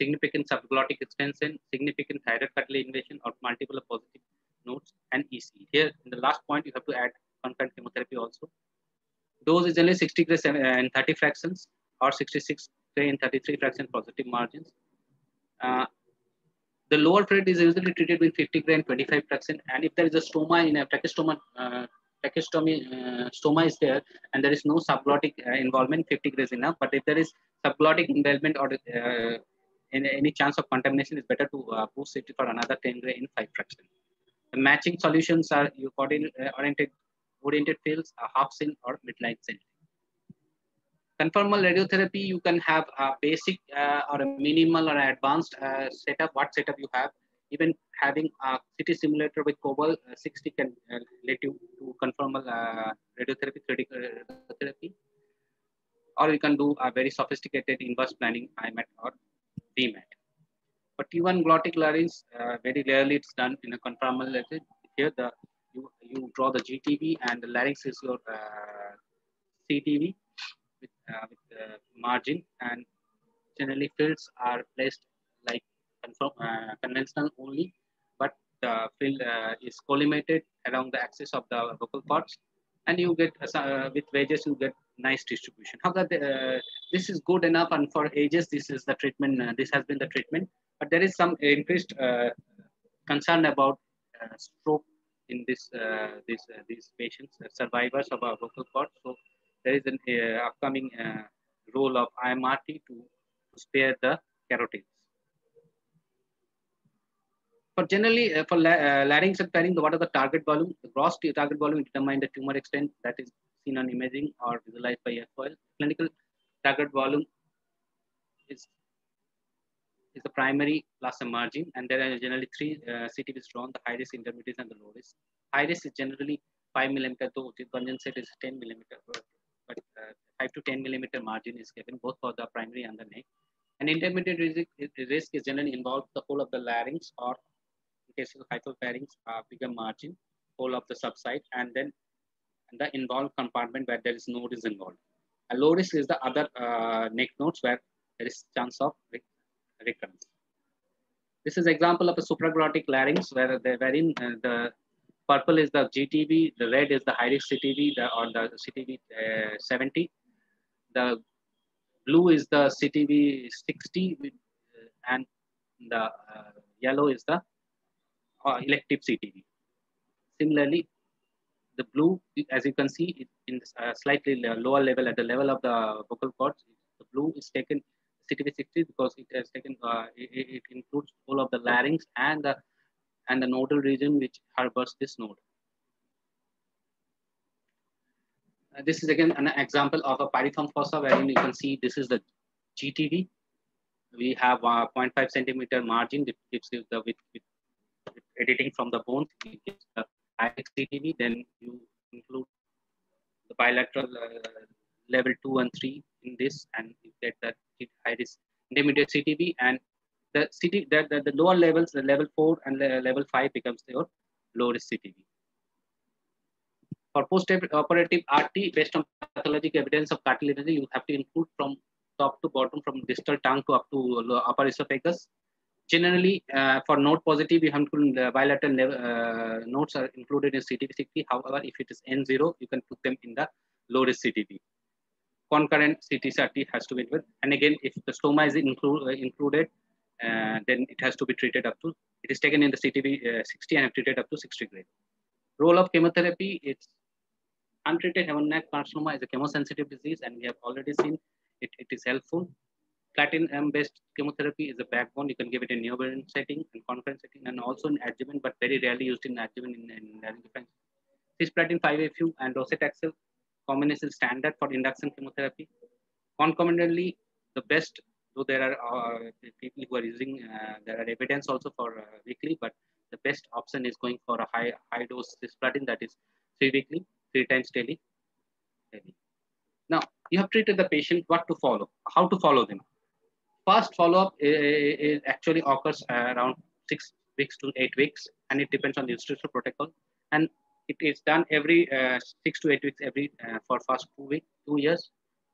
significant subglottic extension, significant thyroid cartilage invasion, or multiple positive nodes, and EC. Here, in the last point, you have to add concurrent chemotherapy also. Dose is generally 60 Gray in 30 fractions, or 66 Gray in 33 fraction positive margins. The lower thread is usually treated with 50 Gray and 25 fraction. And if there is a stoma in a tracheostoma, stoma is there, and there is no subglottic involvement, 50 Gray is enough. But if there is subglottic involvement or any chance of contamination, it's better to boost it for another 10 Gray in 5 fraction. The matching solutions are oriented fields, half cin or midline cin. Conformal radiotherapy, you can have a basic or a minimal or advanced setup. What setup you have, even having a CT simulator with COBOL 60 can let you do conformal radiotherapy, 3D radiotherapy, or you can do a very sophisticated inverse planning IMAT or VMAT. But T1 glottic larynx, very rarely it's done in a conformal method. Here you draw the GTV, and the larynx is your CTV with margin, and generally fields are placed like conventional only, but the field is collimated along the axis of the vocal cords, and you get with wedges you get nice distribution. However, this is good enough, and for ages this is the treatment. This has been the treatment, but there is some increased concern about stroke in these patients, survivors of our vocal cords. So there is an upcoming role of IMRT to spare the carotids. For generally for larynx and pharynx, what are the target volume? The gross target volume determine the tumor extent that is seen on imaging or visualized by FOL. Clinical target volume is the primary plus a margin, and there are generally 3 CTVs drawn: the high risk, intermediate, and the low risk. High risk is generally 5 millimeter, though Dipanjan said is 10 millimeter, but 5 to 10 millimeter margin is given both for the primary and the neck. And intermediate risk is generally involved the whole of the larynx, or in case of hypopharynx, bigger margin, whole of the subside, and then the involved compartment where there is node is involved. A low risk is the other neck nodes where there is chance of recurrence. This is example of a supraglottic larynx wherein the purple is the GTV, the red is the high risk CTV or the CTV 70. The blue is the CTV 60, and the yellow is the elective CTV. Similarly, the blue, as you can see, in slightly lower level, at the level of the vocal cords, the blue is taken CTV 60 because it has taken it includes all of the larynx and the nodal region which harbors this node. This is again an example of a pyriform fossa wherein you can see this is the GTV. We have a 0.5 centimeter margin that gives you the with editing from the bones. It gives the CTV. Then you include the bilateral level 2 and 3 in this, and you get that high-risk intermediate CTV, and the the lower levels, the level 4 and level 5 becomes your low-risk CTV. For post-operative RT, based on pathologic evidence of cartilage, you have to include from top to bottom, from distal tongue to up to upper esophagus. Generally, for node positive, you have to bilateral nodes are included in CTV60. However, if it is N0, you can put them in the low-risk CTV. Concurrent CT-CRT has to be with, and again, if the stoma is included, then it has to be treated up to. It is taken in the CTV60 and treated up to 60 grade. Role of chemotherapy: it's untreated head and neck carcinoma is a chemosensitive disease, and we have already seen it is helpful. Platinum-based chemotherapy is a backbone. You can give it in neoadjuvant setting and concurrent setting, and also in adjuvant, but very rarely used in adjuvant in defense. Cisplatin 5-FU and docetaxel combination standard for induction chemotherapy. Concomitantly, the best, though there are people who are using, there are evidence also for weekly, but the best option is going for a high dose cisplatin, that is 3 weekly, 3 times daily. Now, you have treated the patient, what to follow, how to follow them. First follow-up actually occurs around 6 weeks to 8 weeks, and it depends on the institutional protocol. And it is done every 6 to 8 weeks for first 2 years,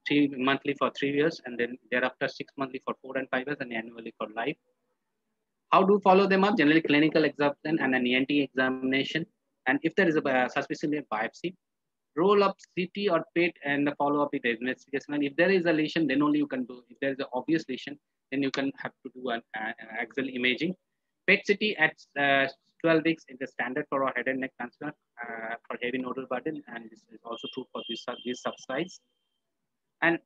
3 monthly for 3 years, and then thereafter 6 monthly for 4 and 5 years, and annually for life. How do follow them up? Generally clinical examination and an ENT examination. And if there is a suspicion of biopsy, roll up CT or PET and the follow-up with the investigation. And if there is a lesion, then only you can do. If there is an obvious lesion, then you can have to do an axial imaging. PET CT at 12 weeks is the standard for our head and neck cancer for heavy nodal burden, and this is also true for these subsides. And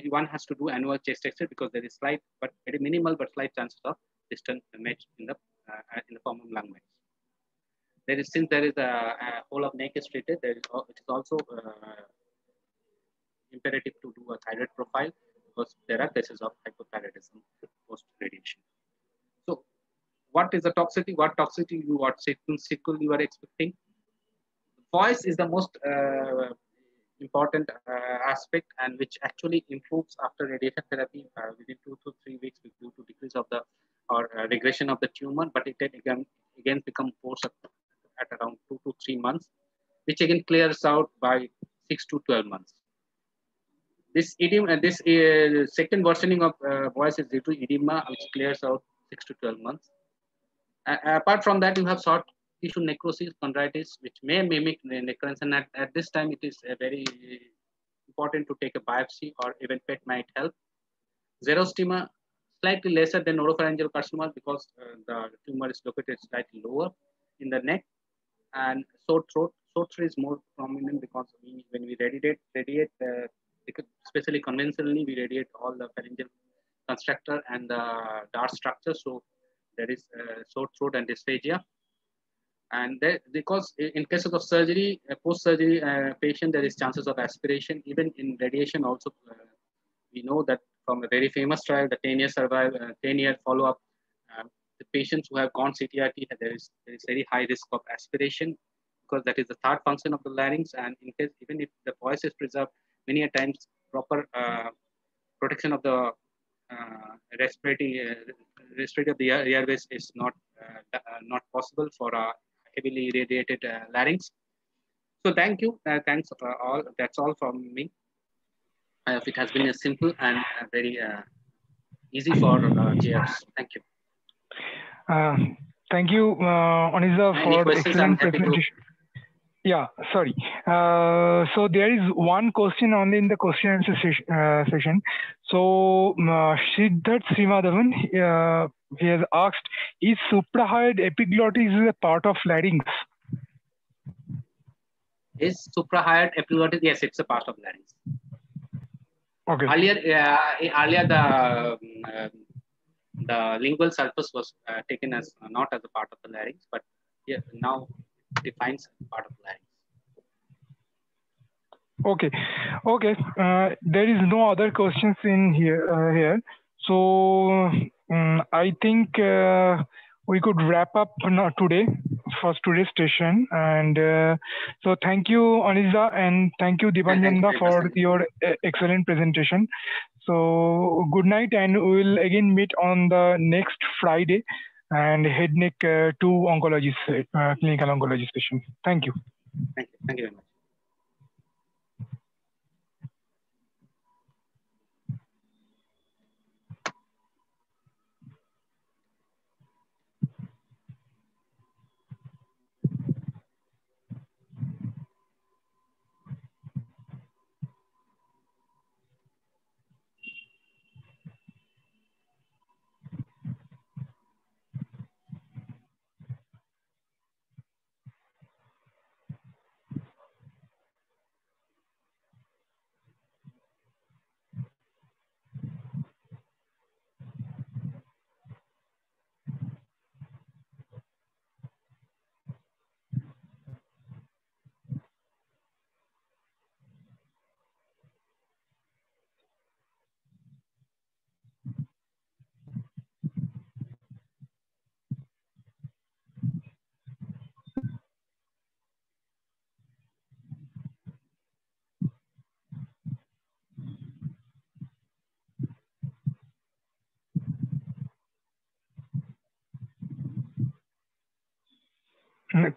one has to do annual chest X-ray because there is slight, but very minimal, but slight chances of distant match in the form of lung match. There is, since there is a whole of neck is treated, it is also imperative to do a thyroid profile because there are cases of hypothyroidism post radiation. So, what is the toxicity? What toxicity what sequel you are expecting? Voice is the most important aspect, and which actually improves after radiation therapy within 2 to 3 weeks due to decrease of the regression of the tumor, but it again become worse at around 2 to 3 months, which again clears out by 6 to 12 months. This edema, this second worsening of voice is due to edema, which clears out 6 to 12 months. Apart from that, you have soft tissue necrosis, chondritis, which may mimic necrosis, and at this time it is very important to take a biopsy, or even PET might help. Xerostomia, slightly lesser than oropharyngeal carcinoma because the tumor is located slightly lower in the neck. And sore throat. Sore throat is more prominent because when we radiate, especially conventionally, we radiate all the pharyngeal constructor and the Dart structure. So there is sore throat and dysphagia. And because in cases of surgery, post-surgery patient, there is chances of aspiration. Even in radiation also, we know that from a very famous trial, the 10-year survival, 10-year follow-up, the patients who have gone CTRT, there is very high risk of aspiration because that is the third function of the larynx. And in case, even if the voice is preserved, many a times proper protection of the respiratory of the airways is not possible for a heavily irradiated larynx. So thank you. Thanks all. That's all from me. It has been a simple and very easy for JFs. Thank you. Thank you, Aniza, for excellent presentation. Yeah, sorry. So there is one question only in the question and answer session. So Siddharth Srimadhavan, he has asked, is suprahyoid epiglottis a part of larynx? Is suprahyoid epiglottis? Yes, it's a part of larynx. Okay. Earlier the lingual sulcus was taken as not as a part of the larynx, but now it defines part of the larynx. Okay, okay. There is no other questions in here. So I think we could wrap up today for today's session. And so thank you, Anisa, and thank you, Thank you Dipanjanda, very much. for your excellent presentation. So good night, and we will again meet on the next Friday and head neck to oncology, clinical oncology session. Thank you. Thank you. Thank you very much.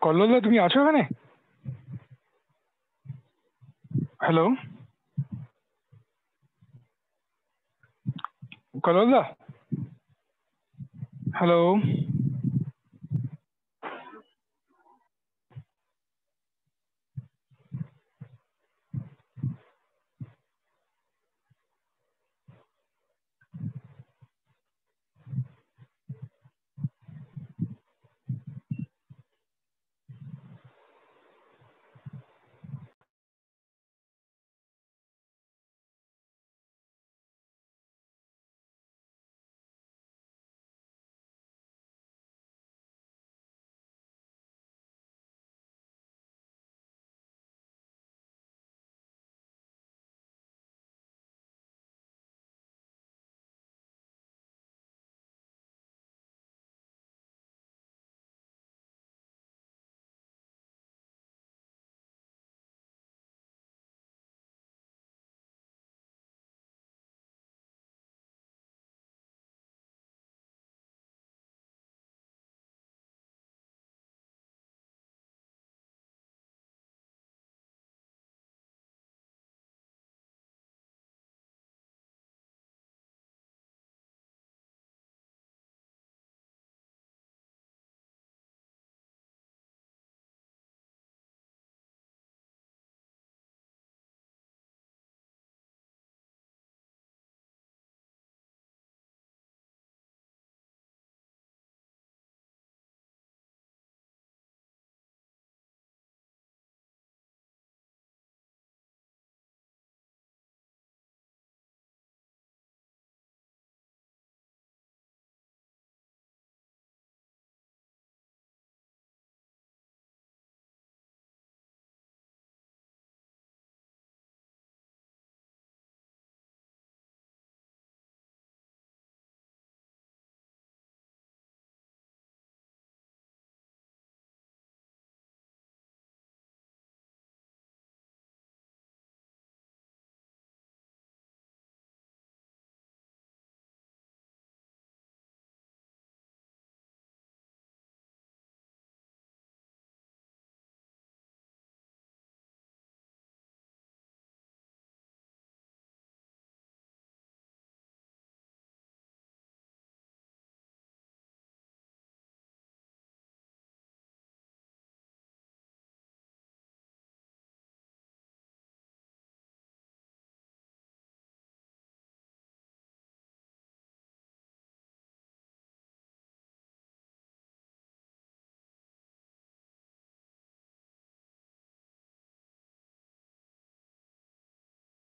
কল্লোলদা তুমি আছো এখানে? Hello কল্লোলদা, hello.